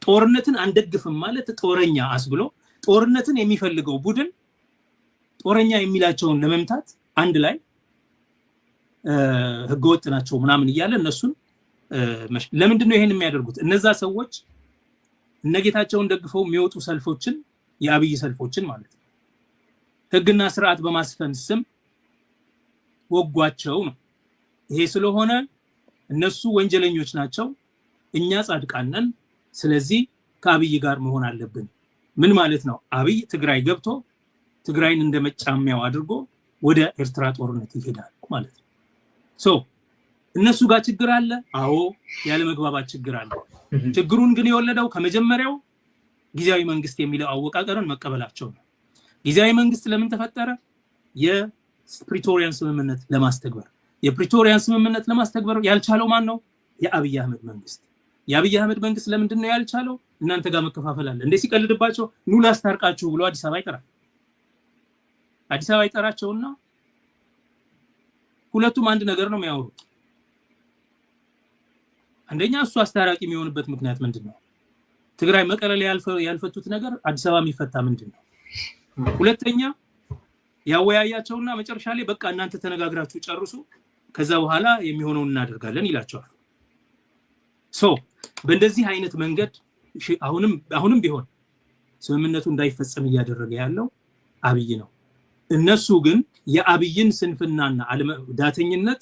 ጦርነትን አንደግፍም ማለት ጦረኛ አስብሎ ጦርነትን የሚፈልገው ቡድን ጦረኛ የሚላቸውን ለመምታት አንድ ላይ ህገወጥ ናቸው ምናምን እያለ እነሱን ለምንድነው ይሄን የሚያደርጉት? እነዛ ሰዎች እነጌታቸውን ደግፈው የሚወጡ ሰልፎችን የአብይ ሰልፎችን ማለት ነው ህግና ስርዓት በማስፈን ስም ወጓቸው ነው። ይሄ ስለሆነ እነሱ ወንጀለኞች ናቸው፣ እኛ ጻድቃን ነን፣ ስለዚህ ከአብይ ጋር መሆን አለብን። ምን ማለት ነው? አብይ ትግራይ ገብቶ ትግራይን እንደመጫሚያው አድርጎ ወደ ኤርትራ ጦርነት ይሄዳል ማለት ነው። ሶ እነሱ ጋር ችግር አለ። አዎ ያለ መግባባት ችግር አለ። ችግሩን ግን የወለደው ከመጀመሪያው ጊዜያዊ መንግስት የሚለው አወቃቀርን መቀበላቸው ነው። ጊዜያዊ መንግስት ለምን ተፈጠረ? የፕሪቶሪያን ስምምነት ለማስተግበር። የፕሪቶሪያን ስምምነት ለማስተግበር ያልቻለው ማን ነው? የአብይ አህመድ መንግስት። የአብይ አህመድ መንግስት ለምንድን ነው ያልቻለው? እናንተ ጋር መከፋፈል አለ እንዴ ሲቀልድባቸው ኑ ላስታርቃችሁ ብሎ አዲስ አበባ ይጠራል። አዲስ አበባ ይጠራቸውና ሁለቱም አንድ ነገር ነው የሚያወሩት። አንደኛ እሱ አስታራቂ የሚሆንበት ምክንያት ምንድነው? ትግራይ መቀሌ ላይ ያልፈቱት ነገር አዲስ አበባ የሚፈታ ምንድነው? ሁለተኛ ያወያያቸውና መጨረሻ ላይ በቃ እናንተ ተነጋግራችሁ ጨርሱ፣ ከዛ በኋላ የሚሆነውን እናደርጋለን ይላቸዋል። ሶ በእንደዚህ አይነት መንገድ አሁንም ቢሆን ስምምነቱ እንዳይፈጸም እያደረገ ያለው አብይ ነው። እነሱ ግን የአብይን ስንፍናና ዳተኝነት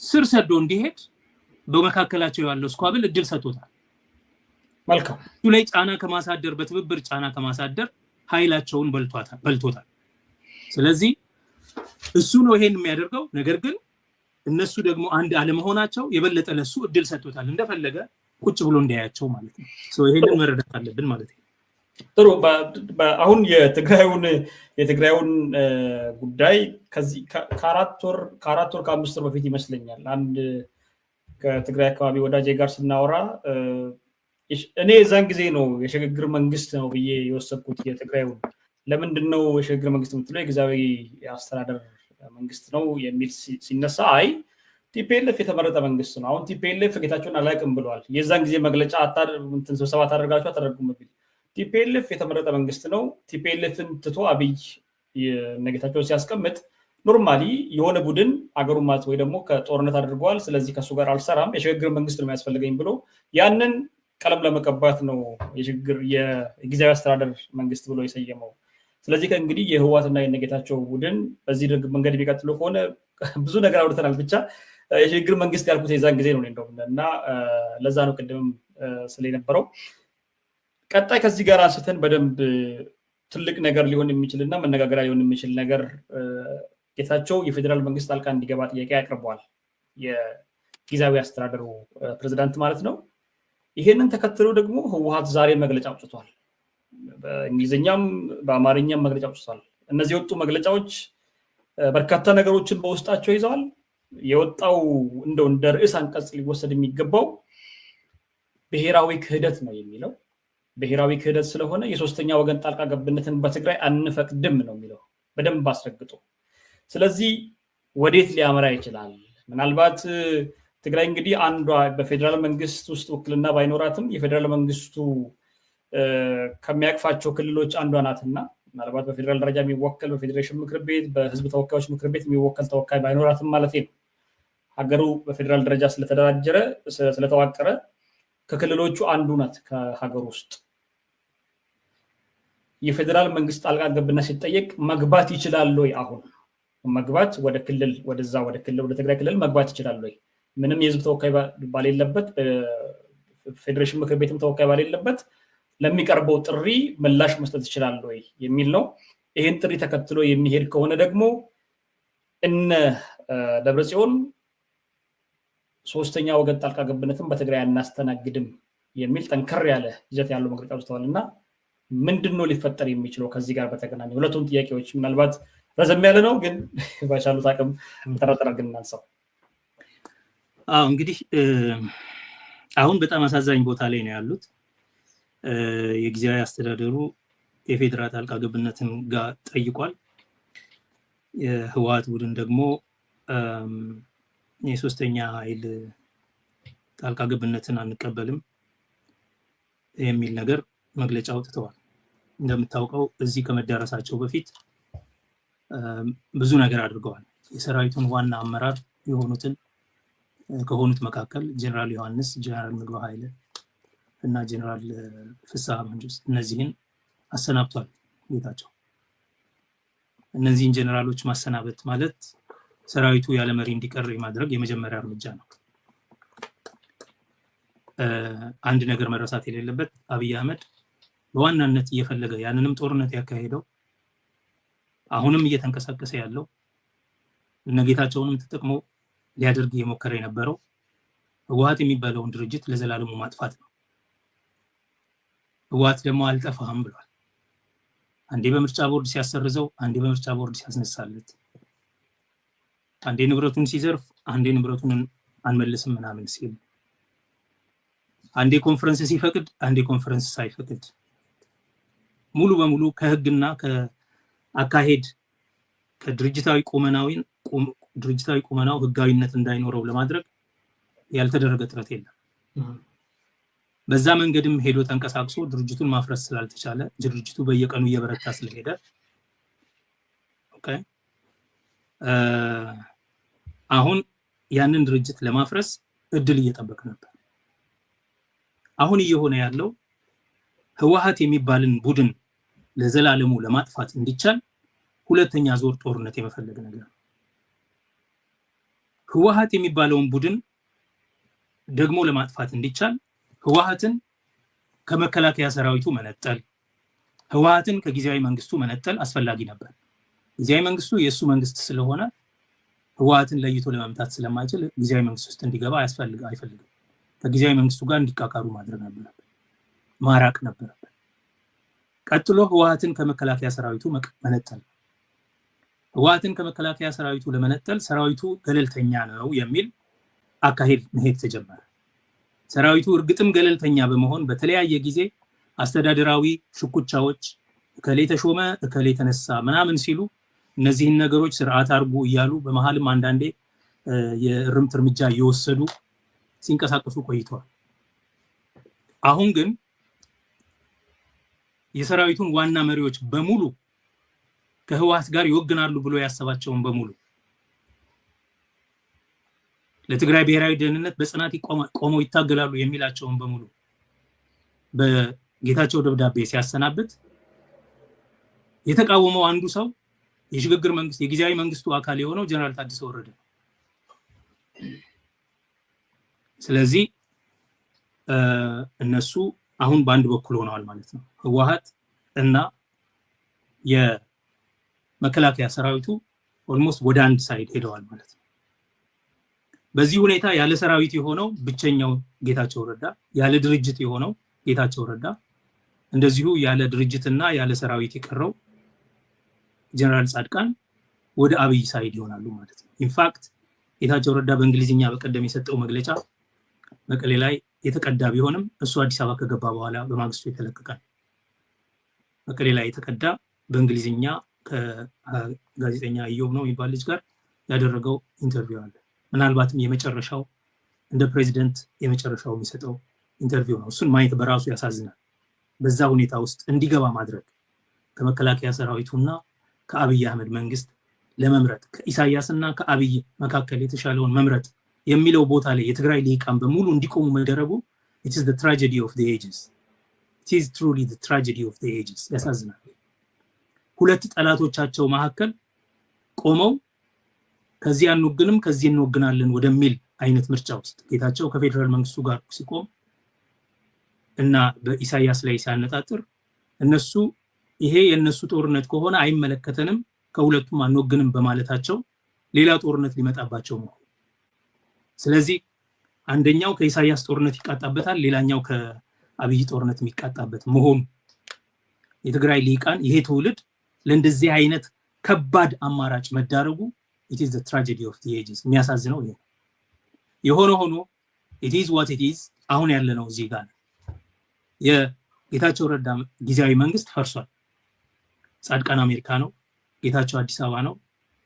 ስር ሰዶ እንዲሄድ በመካከላቸው ያለው ስኳብል እድል ሰጥቶታል። መልካም እሱ ላይ ጫና ከማሳደር በትብብር ጫና ከማሳደር ኃይላቸውን በልቶታል። ስለዚህ እሱ ነው ይሄን የሚያደርገው። ነገር ግን እነሱ ደግሞ አንድ አለመሆናቸው የበለጠ ለሱ እድል ሰጥቶታል፣ እንደፈለገ ቁጭ ብሎ እንዲያያቸው ማለት ነው። ሶ ይሄንን መረዳት አለብን ማለት ነው። ጥሩ። አሁን የትግራዩን ጉዳይ ከዚህ ከአራት ወር ከ5 ወር በፊት ይመስለኛል አንድ ከትግራይ አካባቢ ወዳጄ ጋር ስናወራ እኔ የዛን ጊዜ ነው የሽግግር መንግስት ነው ብዬ የወሰድኩት የትግራዩን። ለምንድን ነው የሽግግር መንግስት የምትለው? የጊዜያዊ አስተዳደር መንግስት ነው የሚል ሲነሳ አይ ቲፒኤልኤፍ የተመረጠ መንግስት ነው። አሁን ቲፒኤልኤፍ ጌታቸውን አላውቅም ብለዋል። የዛን ጊዜ መግለጫ ስብሰባ ታደርጋችሁ አታደርጉም ቢል ቲፒኤልኤፍ የተመረጠ መንግስት ነው። ቲፒኤልኤፍን ትቶ አብይ ጌታቸውን ሲያስቀምጥ ኖርማሊ የሆነ ቡድን አገሩን ማለት ወይ ደግሞ ከጦርነት አድርጓል፣ ስለዚህ ከሱ ጋር አልሰራም፣ የሽግግር መንግስት ነው የሚያስፈልገኝ ብሎ ያንን ቀለም ለመቀባት ነው የጊዜያዊ አስተዳደር መንግስት ብሎ የሰየመው። ስለዚህ ከእንግዲህ የህወሓትና የነጌታቸው ቡድን በዚህ መንገድ የሚቀጥሉ ከሆነ ብዙ ነገር አውርተናል። ብቻ የሽግግር መንግስት ያልኩት የዛን ጊዜ ነው እንደውም እና ለዛ ነው ቅድምም ስለነበረው ቀጣይ ከዚህ ጋር አንስተን በደንብ ትልቅ ነገር ሊሆን የሚችልና መነጋገሪያ ሊሆን የሚችል ነገር ጌታቸው የፌደራል መንግስት ጣልቃ እንዲገባ ጥያቄ ያቀርበዋል። የጊዜያዊ አስተዳደሩ ፕሬዝዳንት ማለት ነው። ይሄንን ተከትሎ ደግሞ ህወሓት ዛሬ መግለጫ አውጥቷል። በእንግሊዝኛም በአማርኛም መግለጫ አውጥቷል። እነዚህ የወጡ መግለጫዎች በርካታ ነገሮችን በውስጣቸው ይዘዋል። የወጣው እንደው እንደ ርዕስ አንቀጽ ሊወሰድ የሚገባው ብሔራዊ ክህደት ነው የሚለው። ብሔራዊ ክህደት ስለሆነ የሶስተኛ ወገን ጣልቃ ገብነትን በትግራይ አንፈቅድም ነው የሚለው በደንብ አስረግጦ። ስለዚህ ወዴት ሊያመራ ይችላል? ምናልባት ትግራይ እንግዲህ አንዷ በፌደራል መንግስት ውስጥ ውክልና ባይኖራትም የፌደራል መንግስቱ ከሚያቅፋቸው ክልሎች አንዷ ናትና ምናልባት በፌደራል ደረጃ የሚወከል በፌዴሬሽን ምክር ቤት በህዝብ ተወካዮች ምክር ቤት የሚወከል ተወካይ ባይኖራትም ማለት ነው። ሀገሩ በፌደራል ደረጃ ስለተዋቀረ ከክልሎቹ አንዱ ናት። ከሀገር ውስጥ የፌደራል መንግስት ጣልቃ ገብነት ሲጠየቅ መግባት ይችላል ወይ? አሁን መግባት ወደ ክልል ወደ ትግራይ ክልል መግባት ይችላል ወይ? ምንም የህዝብ ተወካይ ባሌለበት ፌዴሬሽን ምክር ቤትም ተወካይ ባሌለበት ለሚቀርበው ጥሪ ምላሽ መስጠት ይችላል ወይ የሚል ነው። ይሄን ጥሪ ተከትሎ የሚሄድ ከሆነ ደግሞ እነ ደብረጽዮን ሶስተኛ ወገን ጣልቃ ገብነትን በትግራይ አናስተናግድም የሚል ጠንከር ያለ ይዘት ያለው መግለጫ አውጥተዋልና ምንድነው ሊፈጠር የሚችለው ከዚህ ጋር በተገናኘ? ሁለቱም ጥያቄዎች ምናልባት ረዘም ያለ ነው፣ ግን ባሻሉት አቅም ተረጠረ ግን እናንሳው። እንግዲህ አሁን በጣም አሳዛኝ ቦታ ላይ ነው ያሉት። የጊዜያዊ አስተዳደሩ የፌዴራል ጣልቃ ገብነትን ጋር ጠይቋል። የህወሓት ቡድን ደግሞ የሶስተኛ ኃይል ጣልቃ ገብነትን አንቀበልም የሚል ነገር መግለጫ አውጥተዋል። እንደምታውቀው እዚህ ከመዳረሳቸው በፊት ብዙ ነገር አድርገዋል። የሰራዊቱን ዋና አመራር ከሆኑት መካከል ጀነራል ዮሐንስ፣ ጀነራል ምግበ ኃይለ እና ጀነራል ፍስሐ መንጁስ እነዚህን አሰናብቷል ጌታቸው። እነዚህን ጀነራሎች ማሰናበት ማለት ሰራዊቱ ያለ መሪ እንዲቀር የማድረግ የመጀመሪያ እርምጃ ነው። አንድ ነገር መረሳት የሌለበት አብይ አህመድ በዋናነት እየፈለገ ያንንም ጦርነት ያካሄደው አሁንም እየተንቀሳቀሰ ያለው እነጌታቸውንም ተጠቅሞ ሊያደርግ የሞከረ የነበረው ህወሓት የሚባለውን ድርጅት ለዘላለሙ ማጥፋት ነው። ህወሓት ደግሞ አልጠፋህም ብሏል። አንዴ በምርጫ ቦርድ ሲያሰርዘው፣ አንዴ በምርጫ ቦርድ ሲያስነሳለት፣ አንዴ ንብረቱን ሲዘርፍ፣ አንዴ ንብረቱን አንመልስም ምናምን ሲል፣ አንዴ ኮንፈረንስ ሲፈቅድ፣ አንዴ ኮንፈረንስ ሳይፈቅድ ሙሉ በሙሉ ከህግና ከአካሄድ ከድርጅታዊ ቁመናው ህጋዊነት እንዳይኖረው ለማድረግ ያልተደረገ ጥረት የለም። በዛ መንገድም ሄዶ ተንቀሳቅሶ ድርጅቱን ማፍረስ ስላልተቻለ ድርጅቱ በየቀኑ እየበረታ ስለሄደ አሁን ያንን ድርጅት ለማፍረስ እድል እየጠበቀ ነበር። አሁን እየሆነ ያለው ህወሓት የሚባልን ቡድን ለዘላለሙ ለማጥፋት እንዲቻል ሁለተኛ ዙር ጦርነት የመፈለግ ነገር ነው። ህወሓት የሚባለውን ቡድን ደግሞ ለማጥፋት እንዲቻል ህወሓትን ከመከላከያ ሰራዊቱ መነጠል፣ ህወሓትን ከጊዜያዊ መንግስቱ መነጠል አስፈላጊ ነበር። ጊዜያዊ መንግስቱ የእሱ መንግስት ስለሆነ ህወሓትን ለይቶ ለመምታት ስለማይችል ጊዜያዊ መንግስት ውስጥ እንዲገባ አይፈልግም። ከጊዜያዊ መንግስቱ ጋር እንዲቃቃሩ ማድረግ ነበረበት፣ ማራቅ ነበረበት። ቀጥሎ ህወሓትን ከመከላከያ ሰራዊቱ መነጠል። ህወሓትን ከመከላከያ ሰራዊቱ ለመነጠል ሰራዊቱ ገለልተኛ ነው የሚል አካሄድ መሄድ ተጀመረ። ሰራዊቱ እርግጥም ገለልተኛ በመሆን በተለያየ ጊዜ አስተዳደራዊ ሽኩቻዎች እከሌ ተሾመ እከሌ ተነሳ ምናምን ሲሉ እነዚህን ነገሮች ስርዓት አድርጉ እያሉ በመሃልም አንዳንዴ የእርምት እርምጃ እየወሰዱ ሲንቀሳቀሱ ቆይተዋል። አሁን ግን የሰራዊቱን ዋና መሪዎች በሙሉ ከህወሓት ጋር ይወግናሉ ብሎ ያሰባቸውን በሙሉ ለትግራይ ብሔራዊ ደህንነት በጽናት ቆመው ይታገላሉ የሚላቸውን በሙሉ በጌታቸው ደብዳቤ ሲያሰናብት የተቃወመው አንዱ ሰው የሽግግር መንግስት የጊዜያዊ መንግስቱ አካል የሆነው ጀነራል ታደሰ ወረደ። ስለዚህ እነሱ አሁን በአንድ በኩል ሆነዋል ማለት ነው። ህወሓት እና የመከላከያ ሰራዊቱ ኦልሞስት ወደ አንድ ሳይድ ሄደዋል ማለት ነው። በዚህ ሁኔታ ያለ ሰራዊት የሆነው ብቸኛው ጌታቸው ረዳ፣ ያለ ድርጅት የሆነው ጌታቸው ረዳ፣ እንደዚሁ ያለ ድርጅትና ያለ ሰራዊት የቀረው ጀነራል ጻድቃን ወደ አብይ ሳይድ ይሆናሉ ማለት ነው። ኢንፋክት ጌታቸው ረዳ በእንግሊዝኛ በቀደም የሰጠው መግለጫ መቀሌ ላይ የተቀዳ ቢሆንም እሱ አዲስ አበባ ከገባ በኋላ በማግስቱ የተለቀቀ መቀሌ ላይ የተቀዳ በእንግሊዝኛ ከጋዜጠኛ ኢዮብ ነው የሚባል ልጅ ጋር ያደረገው ኢንተርቪው አለ። ምናልባትም የመጨረሻው እንደ ፕሬዚደንት የመጨረሻው የሚሰጠው ኢንተርቪው ነው። እሱን ማየት በራሱ ያሳዝናል። በዛ ሁኔታ ውስጥ እንዲገባ ማድረግ ከመከላከያ ሰራዊቱና ከአብይ አህመድ መንግስት ለመምረጥ ከኢሳያስና ከአብይ መካከል የተሻለውን መምረጥ የሚለው ቦታ ላይ የትግራይ ሊቃን በሙሉ እንዲቆሙ መደረጉ it is the tragedy of the ages. It is truly the tragedy of the ages. ያሳዝናል። ሁለት ጠላቶቻቸው መካከል ቆመው ከዚህ አንወግንም ከዚህ እንወግናለን ወደሚል አይነት ምርጫ ውስጥ ጌታቸው ከፌደራል መንግስቱ ጋር ሲቆም እና በኢሳያስ ላይ ሲያነጣጥር እነሱ ይሄ የነሱ ጦርነት ከሆነ አይመለከተንም ከሁለቱም አንወግንም በማለታቸው ሌላ ጦርነት ሊመጣባቸው ነው። ስለዚህ አንደኛው ከኢሳያስ ጦርነት ይቃጣበታል፣ ሌላኛው ከአብይ ጦርነት የሚቃጣበት መሆኑ የትግራይ ሊቃን ይሄ ትውልድ ለእንደዚህ አይነት ከባድ አማራጭ መዳረጉ it is the tragedy of the ages። የሚያሳዝነው ይሄ የሆነ ሆኖ it is what it is። አሁን ያለነው እዚህ ጋር የጌታቸው ረዳ ጊዜያዊ መንግስት ፈርሷል። ጻድቃን አሜሪካ ነው፣ ጌታቸው አዲስ አበባ ነው፣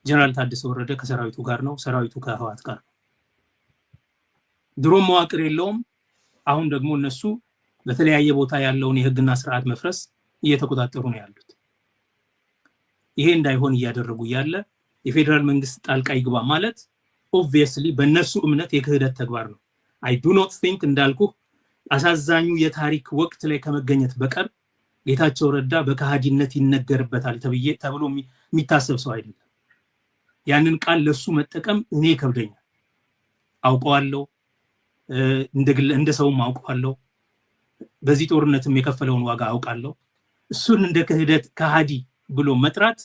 ጀነራል ታደሰ ወረደ ከሰራዊቱ ጋር ነው፣ ሰራዊቱ ከህወሓት ጋር ነው። ድሮም መዋቅር የለውም። አሁን ደግሞ እነሱ በተለያየ ቦታ ያለውን የህግና ስርዓት መፍረስ እየተቆጣጠሩ ነው ያሉት። ይሄ እንዳይሆን እያደረጉ ያለ የፌደራል መንግስት ጣልቃ ይግባ ማለት obviously በእነሱ እምነት የክህደት ተግባር ነው። I do not think እንዳልኩ አሳዛኙ የታሪክ ወቅት ላይ ከመገኘት በቀር ጌታቸው ረዳ በከሃዲነት ይነገርበታል ተብሎ የሚታሰብ ሰው አይደለም። ያንን ቃል ለሱ መጠቀም እኔ ከብደኛል። አውቀዋለሁ፣ እንደ ሰውም አውቀዋለሁ፣ በዚህ ጦርነትም የከፈለውን ዋጋ አውቃለሁ። እሱን እንደ ክህደት ከሃዲ ብሎ መጥራት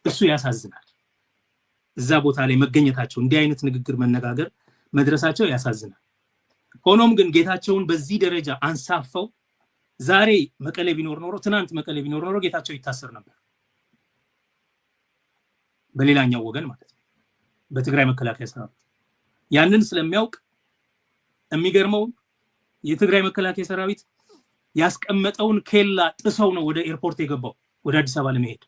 እሱ ያሳዝናል። እዛ ቦታ ላይ መገኘታቸው እንዲህ አይነት ንግግር መነጋገር መድረሳቸው ያሳዝናል። ሆኖም ግን ጌታቸውን በዚህ ደረጃ አንሳፈው ዛሬ መቀሌ ቢኖር ኖሮ ትናንት መቀሌ ቢኖር ኖሮ ጌታቸው ይታሰር ነበር። በሌላኛው ወገን ማለት ነው፣ በትግራይ መከላከያ ሰራዊት ያንን ስለሚያውቅ የሚገርመው የትግራይ መከላከያ ሰራዊት ያስቀመጠውን ኬላ ጥሰው ነው ወደ ኤርፖርት የገባው ወደ አዲስ አበባ ለመሄድ።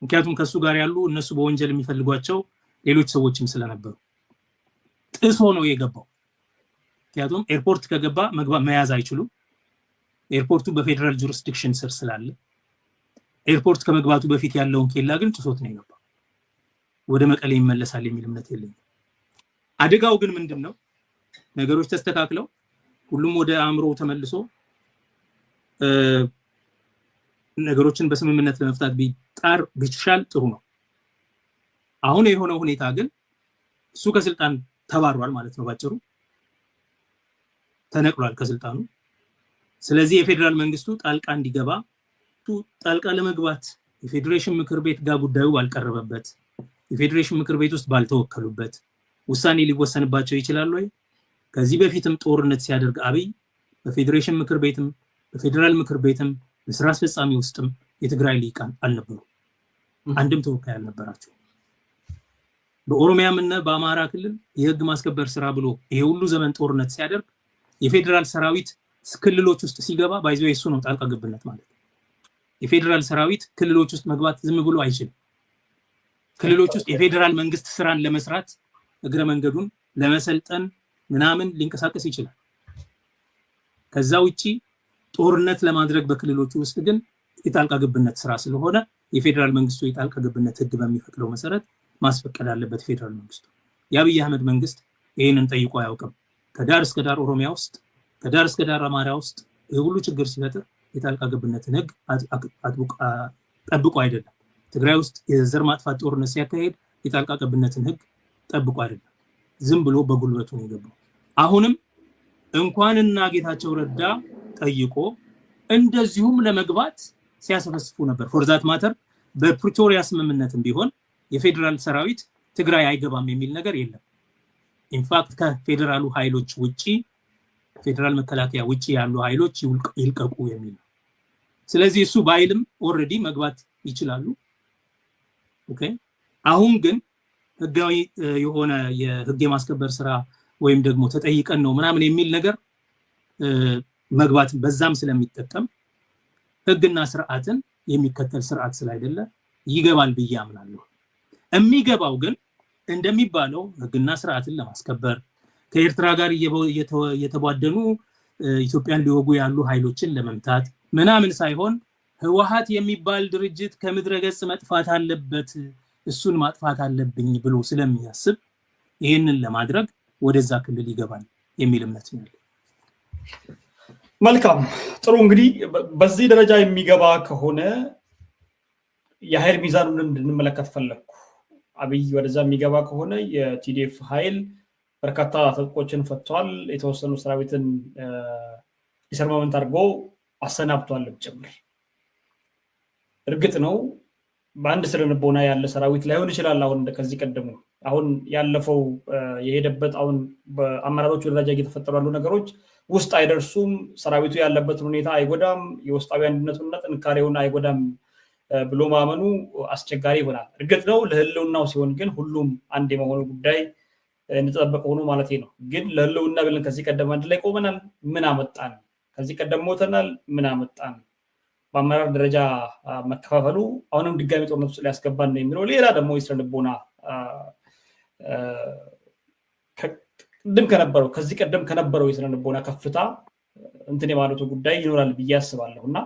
ምክንያቱም ከሱ ጋር ያሉ እነሱ በወንጀል የሚፈልጓቸው ሌሎች ሰዎችም ስለነበሩ ጥሶ ነው የገባው። ምክንያቱም ኤርፖርት ከገባ መያዝ አይችሉም። ኤርፖርቱ በፌደራል ጁሪስዲክሽን ስር ስላለ ኤርፖርት ከመግባቱ በፊት ያለውን ኬላ ግን ጥሶት ነው የገባው። ወደ መቀሌ ይመለሳል የሚል እምነት የለኝም። አደጋው ግን ምንድነው? ነገሮች ተስተካክለው ሁሉም ወደ አእምሮ ተመልሶ ነገሮችን በስምምነት ለመፍታት ቢጣር ቢቻል ጥሩ ነው። አሁን የሆነው ሁኔታ ግን እሱ ከስልጣን ተባሯል ማለት ነው። ባጭሩ ተነቅሏል ከስልጣኑ። ስለዚህ የፌደራል መንግስቱ ጣልቃ እንዲገባ ጣልቃ ለመግባት የፌዴሬሽን ምክር ቤት ጋር ጉዳዩ ባልቀረበበት የፌዴሬሽን ምክር ቤት ውስጥ ባልተወከሉበት ውሳኔ ሊወሰንባቸው ይችላል ወይ? ከዚህ በፊትም ጦርነት ሲያደርግ አብይ በፌዴሬሽን ምክር ቤትም በፌደራል ምክር ቤትም በስራ አስፈጻሚ ውስጥም የትግራይ ሊቃን አልነበሩ፣ አንድም ተወካይ አልነበራቸው። በኦሮሚያም እና በአማራ ክልል የህግ ማስከበር ስራ ብሎ ይሄ ሁሉ ዘመን ጦርነት ሲያደርግ የፌደራል ሰራዊት ክልሎች ውስጥ ሲገባ ባይዞ የሱ ነው ጣልቃ ገብነት ማለት። የፌደራል ሰራዊት ክልሎች ውስጥ መግባት ዝም ብሎ አይችልም። ክልሎች ውስጥ የፌደራል መንግስት ስራን ለመስራት እግረ መንገዱን ለመሰልጠን ምናምን ሊንቀሳቀስ ይችላል። ከዛ ውጪ ጦርነት ለማድረግ በክልሎች ውስጥ ግን የጣልቃ ገብነት ስራ ስለሆነ የፌደራል መንግስቱ የጣልቃ ገብነት ህግ በሚፈቅደው መሰረት ማስፈቀድ አለበት ፌደራል መንግስቱ። የአብይ አህመድ መንግስት ይሄንን ጠይቆ አያውቅም። ከዳር እስከ ዳር ኦሮሚያ ውስጥ ከዳር እስከ ዳር አማራ ውስጥ የሁሉ ችግር ሲፈጥር የጣልቃ ገብነትን ህግ ጠብቆ አይደለም። ትግራይ ውስጥ የዘር ማጥፋት ጦርነት ሲያካሄድ የጣልቃ ገብነትን ህግ ጠብቆ አይደለም፣ ዝም ብሎ በጉልበቱ ነው የገባው። አሁንም እንኳንና ጌታቸው ረዳ ጠይቆ እንደዚሁም ለመግባት ሲያሰፈስፉ ነበር። ፎር ዛት ማተር በፕሪቶሪያ ስምምነትም ቢሆን የፌደራል ሰራዊት ትግራይ አይገባም የሚል ነገር የለም። ኢንፋክት ከፌደራሉ ኃይሎች ውጪ ፌደራል መከላከያ ውጪ ያሉ ኃይሎች ይልቀቁ የሚል ነው። ስለዚህ እሱ ባይልም ኦልሬዲ መግባት ይችላሉ። ኦኬ አሁን ግን ህጋዊ የሆነ የህግ የማስከበር ስራ ወይም ደግሞ ተጠይቀን ነው ምናምን የሚል ነገር መግባት በዛም ስለሚጠቀም ህግና ስርዓትን የሚከተል ስርዓት ስላይደለ ይገባል ብዬ አምናለሁ። የሚገባው ግን እንደሚባለው ህግና ስርዓትን ለማስከበር ከኤርትራ ጋር እየተቧደኑ ኢትዮጵያን ሊወጉ ያሉ ኃይሎችን ለመምታት ምናምን ሳይሆን ህወሓት የሚባል ድርጅት ከምድረ ገጽ መጥፋት አለበት፣ እሱን ማጥፋት አለብኝ ብሎ ስለሚያስብ ይሄንን ለማድረግ ወደዛ ክልል ይገባል የሚል እምነት ነው ያለው። መልካም ጥሩ። እንግዲህ በዚህ ደረጃ የሚገባ ከሆነ የኃይል ሚዛኑን እንድንመለከት ፈለኩ። አብይ ወደዛ የሚገባ ከሆነ የቲዲኤፍ ኃይል በርካታ ትጥቆችን ፈቷል። የተወሰኑ ሰራዊትን ዲሰርማመንት አድርጎ አሰናብቷል ጭምር። እርግጥ ነው በአንድ ስለንቦና ያለ ሰራዊት ላይሆን ይችላል። አሁን ከዚህ ቀደሙ አሁን ያለፈው የሄደበት አሁን በአመራሮቹ ደረጃ እየተፈጠሩ ያሉ ነገሮች ውስጥ አይደርሱም፣ ሰራዊቱ ያለበትን ሁኔታ አይጎዳም፣ የውስጣዊ አንድነቱንና ጥንካሬውን አይጎዳም ብሎ ማመኑ አስቸጋሪ ይሆናል። እርግጥ ነው ለህልውናው ሲሆን ግን ሁሉም አንድ የመሆኑ ጉዳይ እንተጠበቀ ሆኖ ማለት ነው። ግን ለህልውና ብለን ከዚህ ቀደም አንድ ላይ ቆመናል፣ ምን አመጣን? ከዚህ ቀደም ሞተናል፣ ምን አመጣን? በአመራር ደረጃ መከፋፈሉ አሁንም ድጋሚ ጦርነት ውስጥ ሊያስገባን ነው የሚለው ሌላ ደግሞ የስነልቦና ከዚህ ቀደም ከነበረው የስነልቦና ከፍታ እንትን የማለቱ ጉዳይ ይኖራል ብዬ አስባለሁ። እና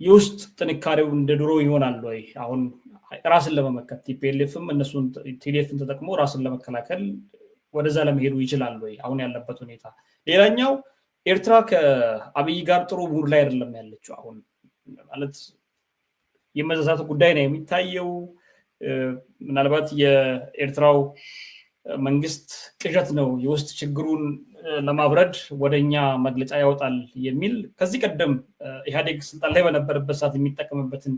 የውስጥ ጥንካሬው እንደ ድሮ ይሆናል ወይ? አሁን ራስን ለመመከት ቲፒኤልኤፍም እነሱን ቲዲኤፍን ተጠቅሞ ራስን ለመከላከል ወደዛ ለመሄዱ ይችላል ወይ? አሁን ያለበት ሁኔታ። ሌላኛው ኤርትራ ከአብይ ጋር ጥሩ ሙድ ላይ አይደለም ያለችው። አሁን ማለት የመዛዛቱ ጉዳይ ነው የሚታየው። ምናልባት የኤርትራው መንግስት ቅዠት ነው የውስጥ ችግሩን ለማብረድ ወደኛ መግለጫ ያወጣል የሚል ከዚህ ቀደም ኢህአዴግ ስልጣን ላይ በነበረበት ሰዓት የሚጠቀምበትን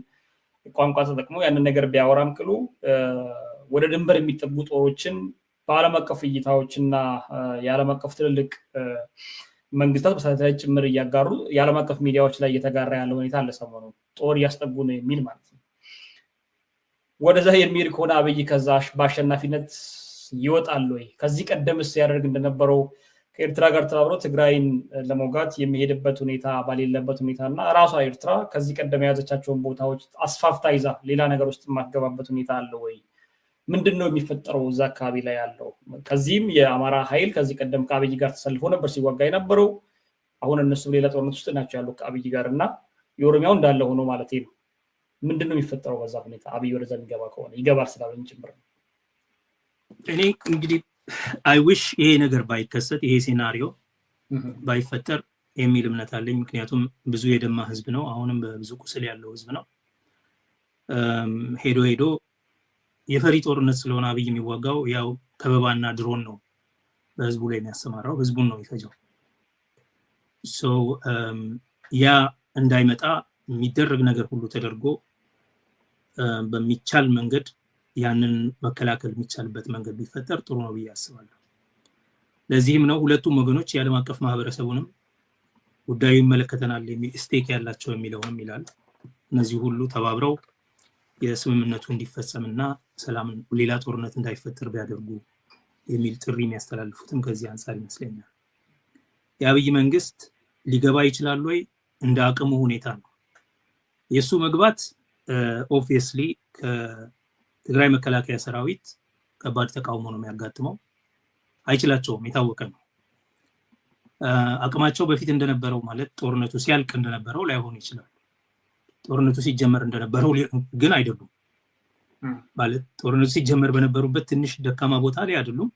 ቋንቋ ተጠቅሞ ያንን ነገር ቢያወራም ቅሉ ወደ ድንበር የሚጠጉ ጦሮችን በዓለም አቀፍ እይታዎችና የዓለም አቀፍ ትልልቅ መንግስታት በሳተላይት ጭምር እያጋሩ የዓለም አቀፍ ሚዲያዎች ላይ እየተጋራ ያለው ሁኔታ አለ። ሰሞኑ ጦር እያስጠጉ ነው የሚል ማለት ነው። ወደዛ የሚሄድ ከሆነ አብይ ከዛ በአሸናፊነት ይወጣል ወይ? ከዚህ ቀደምስ ያደርግ እንደነበረው ከኤርትራ ጋር ተባብሮ ትግራይን ለመውጋት የሚሄድበት ሁኔታ ባሌለበት ሁኔታና ራሷ ኤርትራ ከዚህ ቀደም የያዘቻቸውን ቦታዎች አስፋፍታ ይዛ ሌላ ነገር ውስጥ የማትገባበት ሁኔታ አለ ወይ? ምንድነው የሚፈጠረው እዛ አካባቢ ላይ ያለው? ከዚህም የአማራ ኃይል ከዚህ ቀደም ከአብይ ጋር ተሰልፎ ነበር ሲዋጋ የነበረው። አሁን እነሱ ሌላ ጦርነት ውስጥ ናቸው ያለው ከአብይ ጋር እና የኦሮሚያው እንዳለ ሆኖ ማለት ነው። ምንድነው የሚፈጠረው በዛ ሁኔታ? አብይ ወደዛ የሚገባ ከሆነ ይገባል ስላለን ጭምር ነው። እኔ እንግዲህ አይ ዊሽ ይሄ ነገር ባይከሰት ይሄ ሴናሪዮ ባይፈጠር የሚል እምነት አለኝ። ምክንያቱም ብዙ የደማ ህዝብ ነው፣ አሁንም በብዙ ቁስል ያለው ህዝብ ነው። ሄዶ የፈሪ ጦርነት ስለሆነ አብይ የሚዋጋው ያው ከበባና ድሮን ነው በህዝቡ ላይ የሚያሰማራው፣ ህዝቡን ነው የሚፈጀው። ያ እንዳይመጣ የሚደረግ ነገር ሁሉ ተደርጎ በሚቻል መንገድ ያንን መከላከል የሚቻልበት መንገድ ቢፈጠር ጥሩ ነው ብዬ አስባለሁ። ለዚህም ነው ሁለቱም ወገኖች የዓለም አቀፍ ማህበረሰቡንም ጉዳዩ ይመለከተናል የሚል ስቴክ ያላቸው የሚለውንም ይላል። እነዚህ ሁሉ ተባብረው የስምምነቱ እንዲፈጸምና ሰላም ሌላ ጦርነት እንዳይፈጠር ቢያደርጉ የሚል ጥሪ የሚያስተላልፉትም ከዚህ አንፃር ይመስለኛል። የአብይ መንግስት ሊገባ ይችላል ወይ? እንደ አቅሙ ሁኔታ ነው። የሱ መግባት ኦብቪየስሊ ከትግራይ መከላከያ ሰራዊት ከባድ ተቃውሞ ነው የሚያጋጥመው። አይችላቸውም፣ የታወቀ ነው። አቅማቸው በፊት እንደነበረው ማለት ጦርነቱ ሲያልቅ እንደነበረው ላይሆን ይችላል። ጦርነቱ ሲጀመር እንደነበረው ግን አይደሉም። ማለት ጦርነቱ ሲጀመር በነበሩበት ትንሽ ደካማ ቦታ ላይ አይደሉም።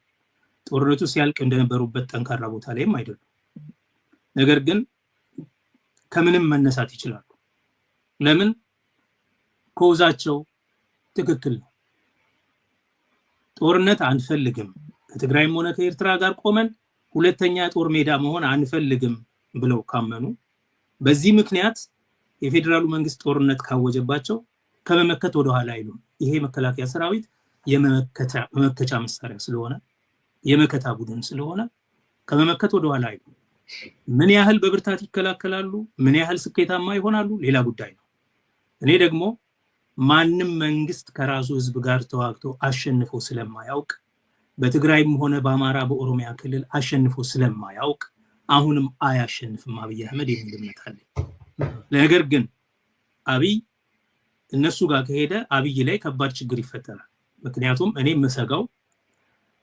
ጦርነቱ ሲያልቅ እንደነበሩበት ጠንካራ ቦታ ላይም አይደሉም። ነገር ግን ከምንም መነሳት ይችላሉ። ለምን? ኮዛቸው ትክክል ነው። ጦርነት አንፈልግም፣ ከትግራይም ሆነ ከኤርትራ ጋር ቆመን ሁለተኛ ጦር ሜዳ መሆን አንፈልግም ብለው ካመኑ በዚህ ምክንያት የፌደራሉ መንግስት ጦርነት ካወጀባቸው ከመመከት ወደ ኋላ አይሉም። ይሄ መከላከያ ሰራዊት የመመከቻ መሳሪያ ስለሆነ የመከታ ቡድን ስለሆነ ከመመከት ወደ ኋላ አይሉም። ምን ያህል በብርታት ይከላከላሉ፣ ምን ያህል ስኬታማ ይሆናሉ ሌላ ጉዳይ ነው። እኔ ደግሞ ማንም መንግስት ከራሱ ህዝብ ጋር ተዋግቶ አሸንፎ ስለማያውቅ በትግራይም ሆነ በአማራ በኦሮሚያ ክልል አሸንፎ ስለማያውቅ አሁንም አያሸንፍም አብይ አህመድ የሚል እምነት አለኝ። ነገር ግን አብይ እነሱ ጋር ከሄደ አብይ ላይ ከባድ ችግር ይፈጠራል። ምክንያቱም እኔ የምሰጋው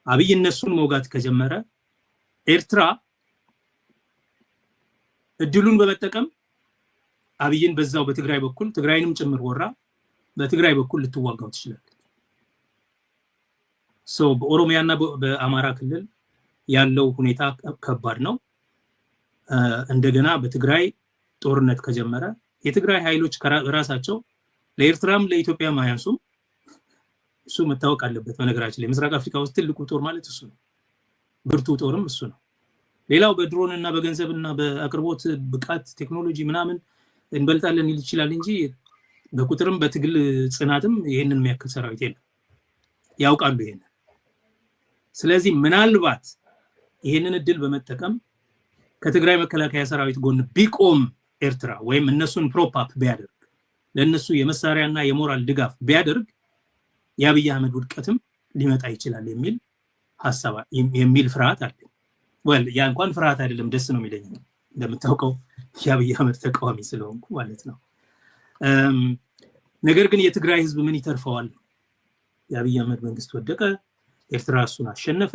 አብይ እነሱን መውጋት ከጀመረ ኤርትራ እድሉን በመጠቀም አብይን በዛው በትግራይ በኩል ትግራይንም ጭምር ወራ በትግራይ በኩል ልትዋጋው ትችላለች። በኦሮሚያና በአማራ ክልል ያለው ሁኔታ ከባድ ነው። እንደገና በትግራይ ጦርነት ከጀመረ የትግራይ ኃይሎች ራሳቸው ለኤርትራም ለኢትዮጵያም አያንሱም። እሱ መታወቅ አለበት። በነገራችን ላይ ምስራቅ አፍሪካ ውስጥ ትልቁ ጦር ማለት እሱ ነው። ብርቱ ጦርም እሱ ነው። ሌላው በድሮን እና በገንዘብና በአቅርቦት ብቃት ቴክኖሎጂ ምናምን እንበልጣለን ይል ይችላል እንጂ በቁጥርም በትግል ጽናትም ይሄንን የሚያክል ሰራዊት የለም። ያውቃሉ ይሄንን። ስለዚህ ምናልባት ይሄንን እድል በመጠቀም ከትግራይ መከላከያ ሰራዊት ጎን ቢቆም ኤርትራ ወይም እነሱን ፕሮፕ አፕ ቢያደርግ ለነሱ የመሳሪያና የሞራል ድጋፍ ቢያደርግ የአብይ አህመድ ውድቀትም ሊመጣ ይችላል የሚል ፍርሃት አለ። ያ እንኳን ፍርሃት አይደለም፣ ደስ ነው የሚለኝ። እንደምታውቀው የአብይ አህመድ ተቃዋሚ ስለሆንኩ ማለት ነው። ነገር ግን የትግራይ ህዝብ ምን ይተርፈዋል? የአብይ አህመድ መንግስት ወደቀ፣ ኤርትራ እሱን አሸነፈ።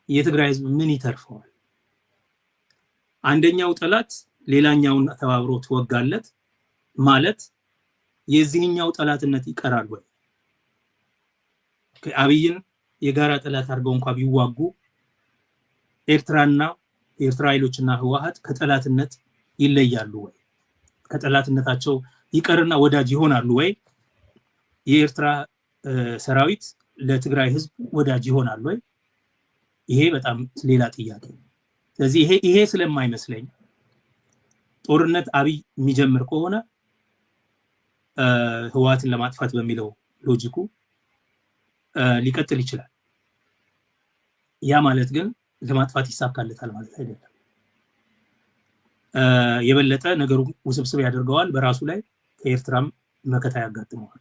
የትግራይ ህዝብ ምን ይተርፈዋል? አንደኛው ጠላት ሌላኛውን ተባብሮ ተወጋለት ማለት የዚህኛው ጠላትነት ይቀራል ወይ? አብይን የጋራ ጠላት አድርገው እንኳን ቢዋጉ ኤርትራና የኤርትራ ኃይሎችና ህወሓት ከጠላትነት ይለያሉ ወይ? ከጠላትነታቸው ይቀርና ወዳጅ ይሆናሉ ወይ? የኤርትራ ሰራዊት ለትግራይ ህዝብ ወዳጅ ይሆናል ወይ? ይሄ በጣም ሌላ ጥያቄ ነው። ስለዚህ ይሄ ስለማይመስለኝ ጦርነት አብይ የሚጀምር ከሆነ ህወሓትን ለማጥፋት በሚለው ሎጂኩ ሊቀጥል ይችላል። ያ ማለት ግን ለማጥፋት ይሳካለታል ማለት አይደለም። የበለጠ ነገሩ ውስብስብ ያደርገዋል። በራሱ ላይ ከኤርትራም መከታ ያጋጥመዋል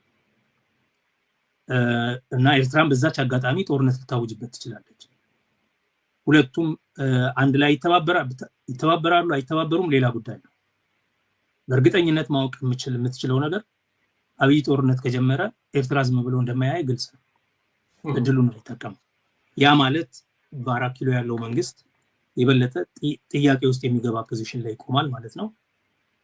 እና ኤርትራም በዛች አጋጣሚ ጦርነት ልታውጅበት ትችላለች። ሁለቱም አንድ ላይ ይተባበራሉ አይተባበሩም ሌላ ጉዳይ ነው። በእርግጠኝነት ማወቅ የምትችለው ነገር አብይ ጦርነት ከጀመረ ኤርትራ ዝም ብሎ እንደማያይ ግልጽ ነው። እድሉን ነው የሚጠቀመው። ያ ማለት በ4 ኪሎ ያለው መንግስት የበለጠ ጥያቄ ውስጥ የሚገባ ፖዚሽን ላይ ይቆማል ማለት ነው።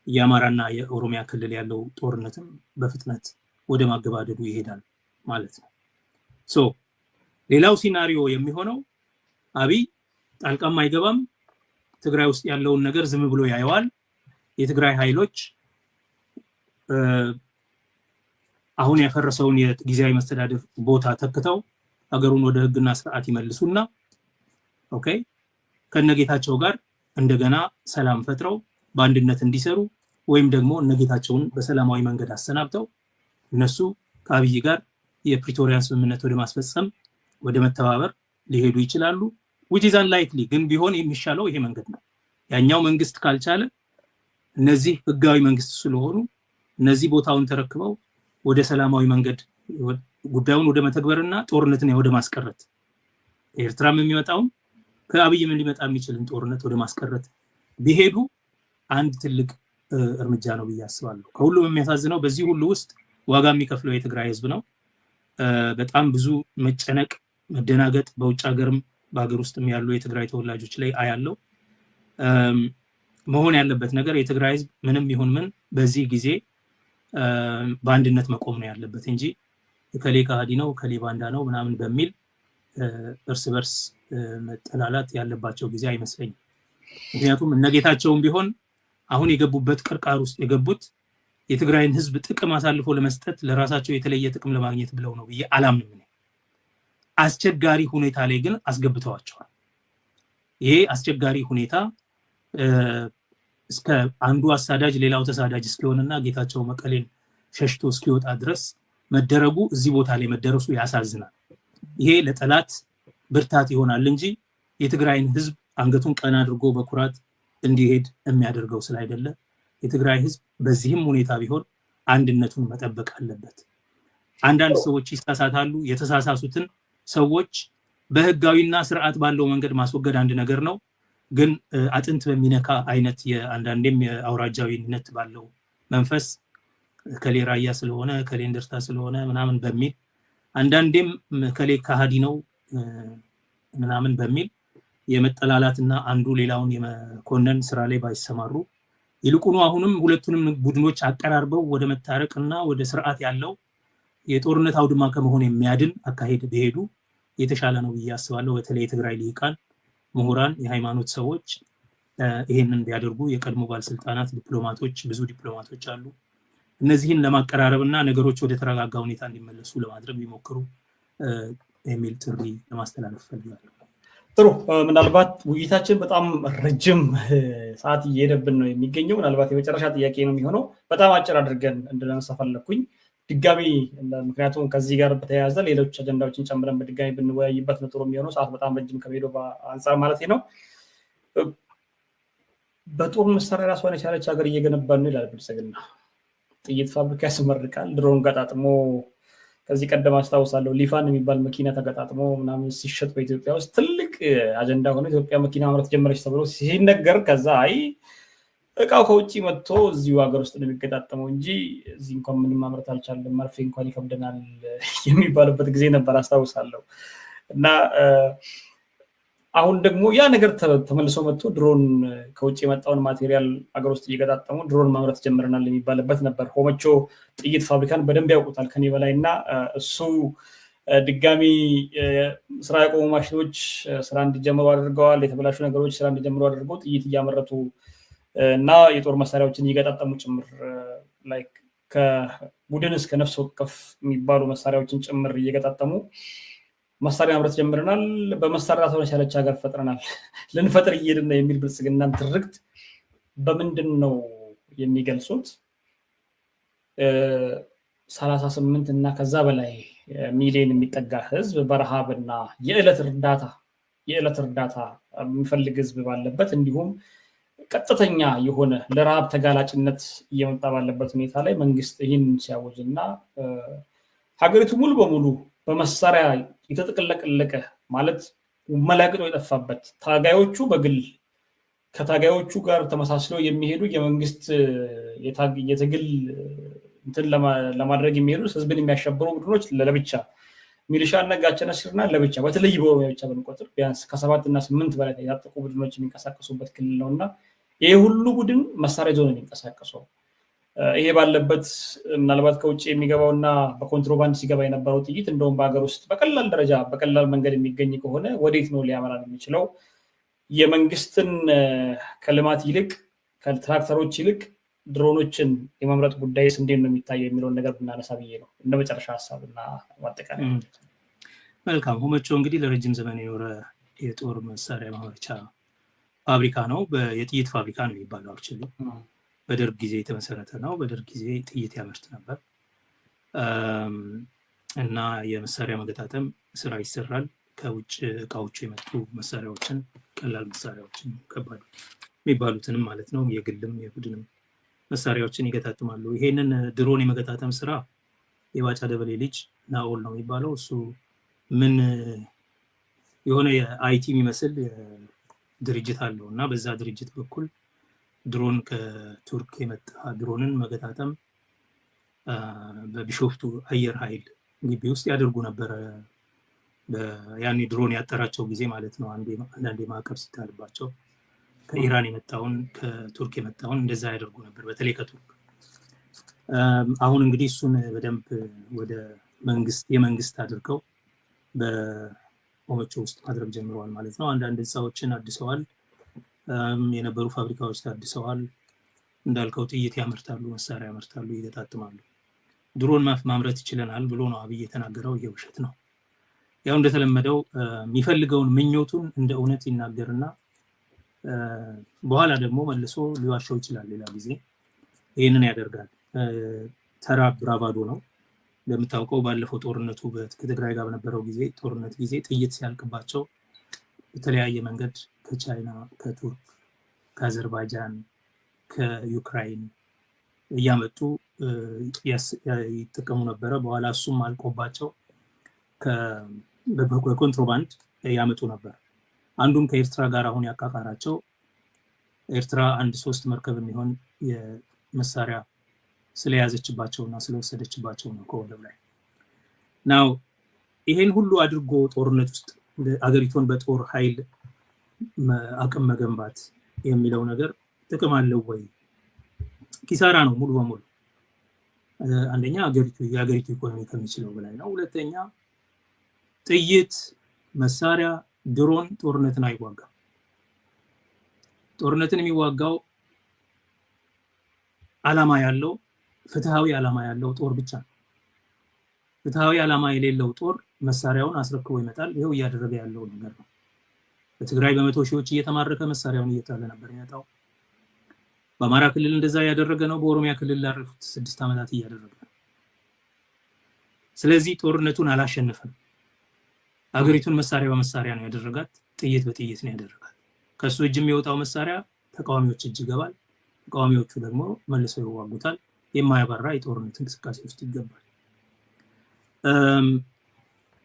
የአማራና የኦሮሚያ ክልል ያለው ጦርነትም በፍጥነት ወደ ማገባደዱ ይሄዳል ማለት ነው። ሌላው ሲናሪዮ የሚሆነው አብይ ጣልቃም አይገባም። ትግራይ ውስጥ ያለውን ነገር ዝም ብሎ ያየዋል። የትግራይ ኃይሎች አሁን ያፈረሰውን የጊዜያዊ መስተዳድር ቦታ ተክተው ሀገሩን ወደ ህግና ስርዓት ይመልሱና ከነጌታቸው ጋር እንደገና ሰላም ፈጥረው በአንድነት እንዲሰሩ ወይም ደግሞ እነጌታቸውን በሰላማዊ መንገድ አሰናብተው እነሱ ከአብይ ጋር የፕሪቶሪያን ስምምነት ወደ ማስፈጸም ወደ መተባበር ሊሄዱ ይችላሉ። which is unlikely ግን ቢሆን የሚሻለው ይሄ መንገድ ነው። ያኛው መንግስት ካልቻለ እነዚህ ህጋዊ መንግስት ስለሆኑ እነዚህ ቦታውን ተረክበው ወደ ሰላማዊ መንገድ ጉዳዩን ወደ መተግበርና ጦርነትን ወደ ማስቀረት ኤርትራም የሚመጣው ከአብይ ምን ሊመጣ የሚችልን ጦርነት ወደ ማስቀረት ቢሄዱ አንድ ትልቅ እርምጃ ነው ብዬ አስባለሁ። ከሁሉም የሚያሳዝነው በዚህ ሁሉ ውስጥ ዋጋ የሚከፍለው የትግራይ ህዝብ ነው። በጣም ብዙ መጨነቅ፣ መደናገጥ በውጭ ሀገርም በሀገር ውስጥም ያሉ የትግራይ ተወላጆች ላይ አያለው። መሆን ያለበት ነገር የትግራይ ህዝብ ምንም ይሁን ምን በዚህ ጊዜ በአንድነት መቆም ነው ያለበት እንጂ ከሌ ከሃዲ ነው ከሌ ባንዳ ነው ምናምን በሚል እርስ በርስ መጠላላት ያለባቸው ጊዜ አይመስለኝም። ምክንያቱም እነጌታቸውም ቢሆን አሁን የገቡበት ቅርቃር ውስጥ የገቡት የትግራይን ህዝብ ጥቅም አሳልፎ ለመስጠት ለራሳቸው የተለየ ጥቅም ለማግኘት ብለው ነው ብዬ አላምንም። አስቸጋሪ ሁኔታ ላይ ግን አስገብተዋቸዋል። ይሄ አስቸጋሪ ሁኔታ እስከ አንዱ አሳዳጅ ሌላው ተሳዳጅ እስኪሆንና ጌታቸው መቀሌን ሸሽቶ እስኪወጣ ድረስ መደረጉ እዚህ ቦታ ላይ መደረሱ ያሳዝናል። ይሄ ለጠላት ብርታት ይሆናል እንጂ የትግራይን ህዝብ አንገቱን ቀና አድርጎ በኩራት እንዲሄድ የሚያደርገው ስላይደለ የትግራይ ህዝብ በዚህም ሁኔታ ቢሆን አንድነቱን መጠበቅ አለበት። አንዳንድ ሰዎች ይሳሳታሉ። የተሳሳሱትን ሰዎች በህጋዊና ስርዓት ባለው መንገድ ማስወገድ አንድ ነገር ነው። ግን አጥንት በሚነካ አይነት የአንዳንዴም የአውራጃዊነት ባለው መንፈስ ከሌ ራያ ስለሆነ ከሌ እንደርታ ስለሆነ ምናምን በሚል አንዳንዴም ከሌ ካሃዲ ነው ምናምን በሚል የመጠላላትና አንዱ ሌላውን የመኮነን ስራ ላይ ባይሰማሩ ይልቁኑ አሁንም ሁለቱንም ቡድኖች አቀራርበው ወደ መታረቅና ወደ ስርዓት ያለው የጦርነት አውድማ ከመሆን የሚያድን አካሄድ ቢሄዱ የተሻለ ነው ብዬ አስባለሁ። በተለይ የትግራይ ልሂቃን፣ ምሁራን፣ የሃይማኖት ሰዎች ይሄንን ቢያደርጉ፣ የቀድሞ ባለስልጣናት፣ ዲፕሎማቶች፣ ብዙ ዲፕሎማቶች አሉ። እነዚህን ለማቀራረብና ነገሮች ወደ ተረጋጋ ሁኔታ እንዲመለሱ ለማድረግ ቢሞክሩ የሚል ጥሪ ለማስተላለፍ ፈልጋለሁ። ጥሩ። ምናልባት ውይይታችን በጣም ረጅም ሰዓት እየሄደብን ነው የሚገኘው። ምናልባት የመጨረሻ ጥያቄ ነው የሚሆነው። በጣም አጭር አድርገን እንድናነሳ ፈለኩኝ ድጋሚ፣ ምክንያቱም ከዚህ ጋር በተያያዘ ሌሎች አጀንዳዎችን ጨምረን በድጋሚ ብንወያይበት ነው ጥሩ የሚሆነው፣ ሰዓት በጣም ረጅም ከመሄዱ አንጻር ማለት ነው። በጦር መሳሪያ ራሷን የቻለች ሀገር እየገነባን ነው ይላል ብልጽግና። ጥይት ፋብሪካ ያስመርቃል፣ ድሮን ገጣጥሞ ከዚህ ቀደም አስታውሳለሁ ሊፋን የሚባል መኪና ተገጣጥሞ ምናምን ሲሸጥ በኢትዮጵያ ውስጥ ትልቅ አጀንዳ ሆኖ ኢትዮጵያ መኪና ማምረት ጀመረች ተብሎ ሲነገር፣ ከዛ አይ እቃው ከውጭ መጥቶ እዚሁ ሀገር ውስጥ ነው የሚገጣጠመው እንጂ እዚህ እንኳን ምንም ማምረት አልቻለም፣ መርፌ እንኳን ይከብደናል የሚባልበት ጊዜ ነበር አስታውሳለሁ። እና አሁን ደግሞ ያ ነገር ተመልሶ መጥቶ ድሮን ከውጭ የመጣውን ማቴሪያል ሀገር ውስጥ እየገጣጠሙ ድሮን ማምረት ጀምረናል የሚባልበት ነበር። ሆመቾ ጥይት ፋብሪካን በደንብ ያውቁታል ከኔ በላይ እና እሱ ድጋሚ ስራ ያቆሙ ማሽኖች ስራ እንዲጀምሩ አድርገዋል። የተበላሹ ነገሮች ስራ እንዲጀምሩ አድርገው ጥይት እያመረቱ እና የጦር መሳሪያዎችን እየገጣጠሙ ጭምር ላይክ ከቡድን እስከ ነፍስ ወከፍ የሚባሉ መሳሪያዎችን ጭምር እየገጣጠሙ መሳሪያ ማምረት ጀምረናል፣ በመሳሪያ ራሷን የቻለች ሀገር ፈጥረናል፣ ልንፈጥር እየሄድን ነው የሚል ብልጽግናን ትርክት በምንድን ነው የሚገልጹት? 38 እና ከዛ በላይ ሚሊዮን የሚጠጋ ህዝብ በረሃብና የዕለት እርዳታ የሚፈልግ ህዝብ ባለበት እንዲሁም ቀጥተኛ የሆነ ለረሃብ ተጋላጭነት እየመጣ ባለበት ሁኔታ ላይ መንግስት ይህን ሲያወጅ እና ሀገሪቱ ሙሉ በሙሉ በመሳሪያ የተጠቀለቀ ማለት መላቅጦ የጠፋበት ታጋዮቹ በግል ከታጋዮቹ ጋር ተመሳስለው የሚሄዱ የመንግስት የትግል እንትን ለማድረግ የሚሄዱ ህዝብን የሚያሸብሩ ቡድኖች ለብቻ ሚሊሻ እና ጋቸነ ሲርና ለብቻ በተለይ በኦሮሚያ ብቻ ብንቆጥር ቢያንስ ከ7 እና 8 በላይ የታጠቁ ቡድኖች የሚንቀሳቀሱበት ክልል ነውና ይሄ ሁሉ ቡድን መሳሪያ ይዞ ነው የሚንቀሳቀሰው። ይሄ ባለበት ምናልባት ከውጭ የሚገባውና በኮንትሮባንድ ሲገባ የነበረው ጥይት እንደውም በሀገር ውስጥ በቀላል ደረጃ በቀላል መንገድ የሚገኝ ከሆነ ወዴት ነው ሊያመራን የሚችለው? የመንግስትን ከልማት ይልቅ ከትራክተሮች ይልቅ ድሮኖችን የመምረጥ ጉዳይስ እንዴት ነው የሚታየው የሚለውን ነገር ብናነሳ ብዬ ነው እንደ መጨረሻ ሀሳብና ማጠቃለያ። መልካም። ሆመቾ እንግዲህ ለረጅም ዘመን የኖረ የጦር መሳሪያ ማምረቻ ፋብሪካ ነው። የጥይት ፋብሪካ ነው የሚባለው። አክቹዋሊ በደርግ ጊዜ የተመሰረተ ነው። በደርግ ጊዜ ጥይት ያመርት ነበር እና የመሳሪያ መገጣጠም ስራ ይሰራል። ከውጭ እቃዎቹ የመጡ መሳሪያዎችን፣ ቀላል መሳሪያዎችን፣ ከባድ የሚባሉትንም ማለት ነው፣ የግልም የቡድንም መሳሪያዎችን ይገጣጥማሉ። ይሄንን ድሮን የመገጣጠም ስራ የባጫ ደበሌ ልጅ ናኦል ነው የሚባለው። እሱ ምን የሆነ የአይቲ የሚመስል ድርጅት አለው እና በዛ ድርጅት በኩል ድሮን ከቱርክ የመጣ ድሮንን መገጣጠም በቢሾፍቱ አየር ኃይል ግቢ ውስጥ ያደርጉ ነበረ። ያኔ ድሮን ያጠራቸው ጊዜ ማለት ነው። አንዳንዴ ማዕቀብ ሲጣልባቸው ከኢራን የመጣውን ከቱርክ የመጣውን እንደዛ ያደርጉ ነበር፣ በተለይ ከቱርክ። አሁን እንግዲህ እሱን በደንብ ወደ የመንግስት አድርገው በሆመቾ ውስጥ ማድረግ ጀምረዋል ማለት ነው። አንዳንድ ህንፃዎችን አድሰዋል፣ የነበሩ ፋብሪካዎች ታድሰዋል። እንዳልከው ጥይት ያመርታሉ፣ መሳሪያ ያመርታሉ፣ ይገጣጥማሉ። ድሮን ማምረት ይችለናል ብሎ ነው አብይ የተናገረው። ይሄ ውሸት ነው። ያው እንደተለመደው የሚፈልገውን ምኞቱን እንደ እውነት ይናገርና በኋላ ደግሞ መልሶ ሊዋሻው ይችላል ሌላ ጊዜ ይሄንን ያደርጋል። ተራ ብራቫዶ ነው። እንደምታውቀው ባለፈው ጦርነቱ ከትግራይ ጋር በነበረው ጊዜ ጦርነት ጊዜ ጥይት ሲያልቅባቸው በተለያየ መንገድ ከቻይና፣ ከቱርክ፣ ከአዘርባይጃን፣ ከዩክራይን እያመጡ ይጠቀሙ ነበረ። በኋላ እሱም አልቆባቸው በኮንትሮባንድ ያመጡ ነበር። አንዱም ከኤርትራ ጋር አሁን ያቃቃራቸው ኤርትራ 1-3 መርከብ የሚሆን የመሳሪያ ስለያዘችባቸውና ስለወሰደችባቸው ነው ከወደብ ላይ ናው። ይሄን ሁሉ አድርጎ ጦርነት ውስጥ አገሪቱን በጦር ኃይል አቅም መገንባት የሚለው ነገር ጥቅም አለው ወይ? ኪሳራ ነው ሙሉ በሙሉ። አንደኛ የሀገሪቱ ኢኮኖሚ ከሚችለው በላይ ነው። ሁለተኛ ጥይት፣ መሳሪያ፣ ድሮን ጦርነትን አይዋጋም። ጦርነትን የሚዋጋው ዓላማ ያለው ፍትሃዊ ዓላማ ያለው ጦር ብቻ ነው። ፍትሃዊ ዓላማ የሌለው ጦር መሳሪያውን አስረክቦ ይመጣል። ይሄው እያደረገ ያለው ነገር ነው። በትግራይ በመቶ ሺዎች እየተማረከ መሳሪያውን እየጣለ ነበር የሚመጣው። በአማራ ክልል እንደዛ ያደረገ ነው። በኦሮሚያ ክልል ላለፉት 6 ዓመታት እያደረገ ነው። ስለዚህ ጦርነቱን አላሸነፈም። አገሪቱን መሳሪያ በመሳሪያ ነው ያደረጋት፣ ጥይት በጥይት ነው ያደረጋት። ከሱ እጅ የሚወጣው መሳሪያ ተቃዋሚዎች እጅ ይገባል። ተቃዋሚዎቹ ደግሞ መልሰው ይዋጉታል። የማያባራ የጦርነት እንቅስቃሴ ውስጥ ይገባል።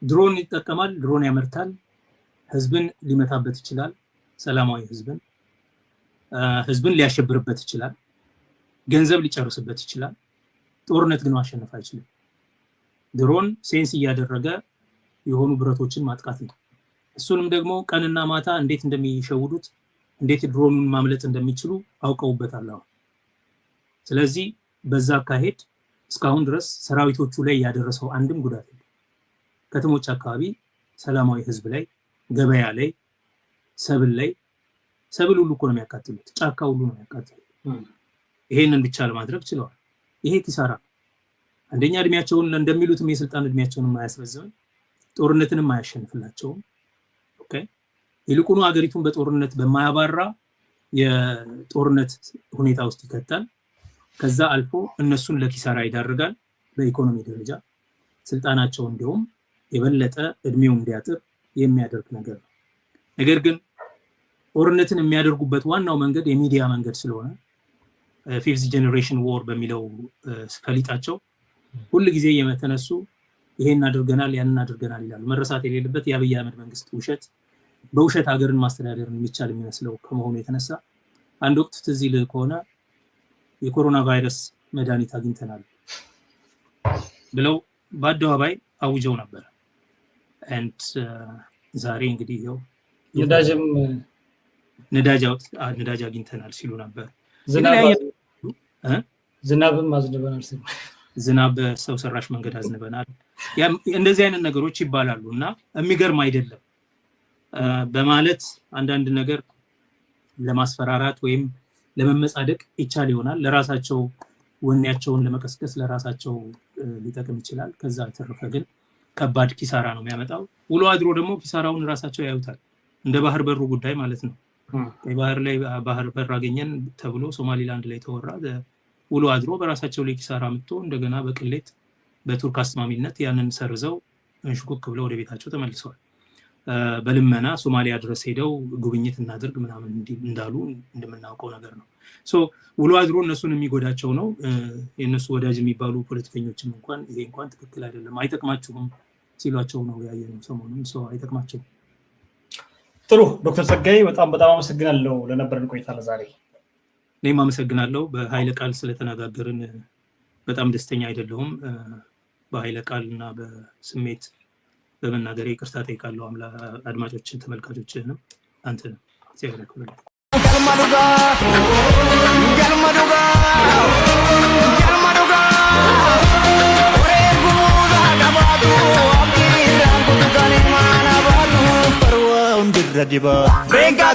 ድሮን ይጠቀማል፣ ድሮን ያመርታል። ህዝብን ሊመታበት ይችላል። ሰላማዊ ህዝብን ሊያሸብርበት ይችላል። ገንዘብ ሊጨርስበት ይችላል። ጦርነት ግን ማሸነፍ አይችልም። ድሮን ሴንስ እያደረገ የሆኑ ብረቶችን ማጥቃት ነው። እሱንም ደግሞ ቀንና ማታ እንዴት እንደሚሸውዱት እንዴት ድሮኑን ማምለጥ እንደሚችሉ አውቀውበታል አሁን። ስለዚህ በዛ አካሄድ እስካሁን ድረስ ሰራዊቶቹ ላይ ያደረሰው አንድም ጉዳት የለም። ከተሞች አካባቢ ሰላማዊ ህዝብ ላይ፣ ገበያ ላይ፣ ሰብል ሁሉ እኮ ነው የሚያቃጥሉት። ጫካ ሁሉ ነው የሚያቃጥሉት። ይሄንን ብቻ ለማድረግ ችለዋል። ይሄ ኪሳራ ነው። አንደኛ እድሜያቸውን እንደሚሉትም የስልጣን እድሜያቸውን የማያስረዝም ጦርነትንም አያሸንፍላቸውም። ኦኬ ይልቁኑ ሀገሪቱን በጦርነት በማያባራ የጦርነት ሁኔታ ውስጥ ይከታል። ከዛ አልፎ እነሱን ለኪሳራ ይዳርጋል። በኢኮኖሚ ደረጃ ስልጣናቸው እንዲሁም የበለጠ እድሜው እንዲያጥር የሚያደርግ ነገር ነው። ነገር ግን ጦርነትን የሚያደርጉበት ዋናው መንገድ የሚዲያ መንገድ ስለሆነ ፊፍዝ ጀነሬሽን ዎር በሚለው ፈሊጣቸው ሁሉ ጊዜ የመተነሱ ይሄን አድርገናል ያንን አድርገናል ይላሉ። መረሳት የሌለበት የአብይ አህመድ መንግስት በውሸት ሀገርን ማስተዳደር የሚቻል የሚመስለው ከመሆኑ የተነሳ አንድ ወቅት ትዝ ይልህ ከሆነ የኮሮና ቫይረስ መድኃኒት አግኝተናል ብለው በአደባባይ አውጀው ነበር። ዛሬ እንግዲህ ይኸው ነዳጅ አግኝተናል ሲሉ ነበር። ዝናብም አዝንበናል ሲሉ ዝናብ በሰው ሰራሽ መንገድ አዝንበናል። እንደዚህ አይነት ነገሮች ይባላሉ እና የሚገርም አይደለም በማለት አንዳንድ ነገር ለማስፈራራት ወይም ለመመጻደቅ ይቻል ይሆናል። ለራሳቸው ወኔያቸውን ለመቀስቀስ ለራሳቸው ሊጠቅም ይችላል። ከዛ ተረፈ ግን ከባድ ኪሳራ ነው የሚያመጣው። ውሎ አድሮ ደግሞ ኪሳራውን ራሳቸው ያዩታል። እንደ ባህር በሩ ጉዳይ ማለት ነው። ባህር ላይ ባህር በር አገኘን ተብሎ ሶማሊላንድ ላይ ተወራ። ውሎ አድሮ በራሳቸው ላይ ኪሳራ መጥቶ እንደገና በቅሌት በቱርክ አስማሚነት ያንን ሰርዘው እንሽኩክ ብለው ወደ ቤታቸው ተመልሰዋል። በልመና ሶማሊያ ድረስ ሄደው ጉብኝት እናድርግ ምናምን እንዳሉ እንደምናውቀው ነገር ነው። ውሎ አድሮ እነሱን የሚጎዳቸው ነው። የእነሱ ወዳጅ የሚባሉ ፖለቲከኞችም ይሄ እንኳን ትክክል አይደለም አይጠቅማችሁም ሲሏቸው ነው ያየነው ሰሞኑን። አይጠቅማቸውም። ጥሩ ዶክተር ጸጋይ በጣም አመሰግናለሁ ለነበረን ቆይታ ለዛሬ። እኔም አመሰግናለሁ። በኃይለ ቃል ስለተነጋገርን በጣም ደስተኛ አይደለሁም። በኃይለ ቃል እና በስሜት በመናገር ይቅርታ ጠይቃለሁ። አድማጮችን ተመልካቾችንም አንተንም ሲያደርኩልኝ Venga,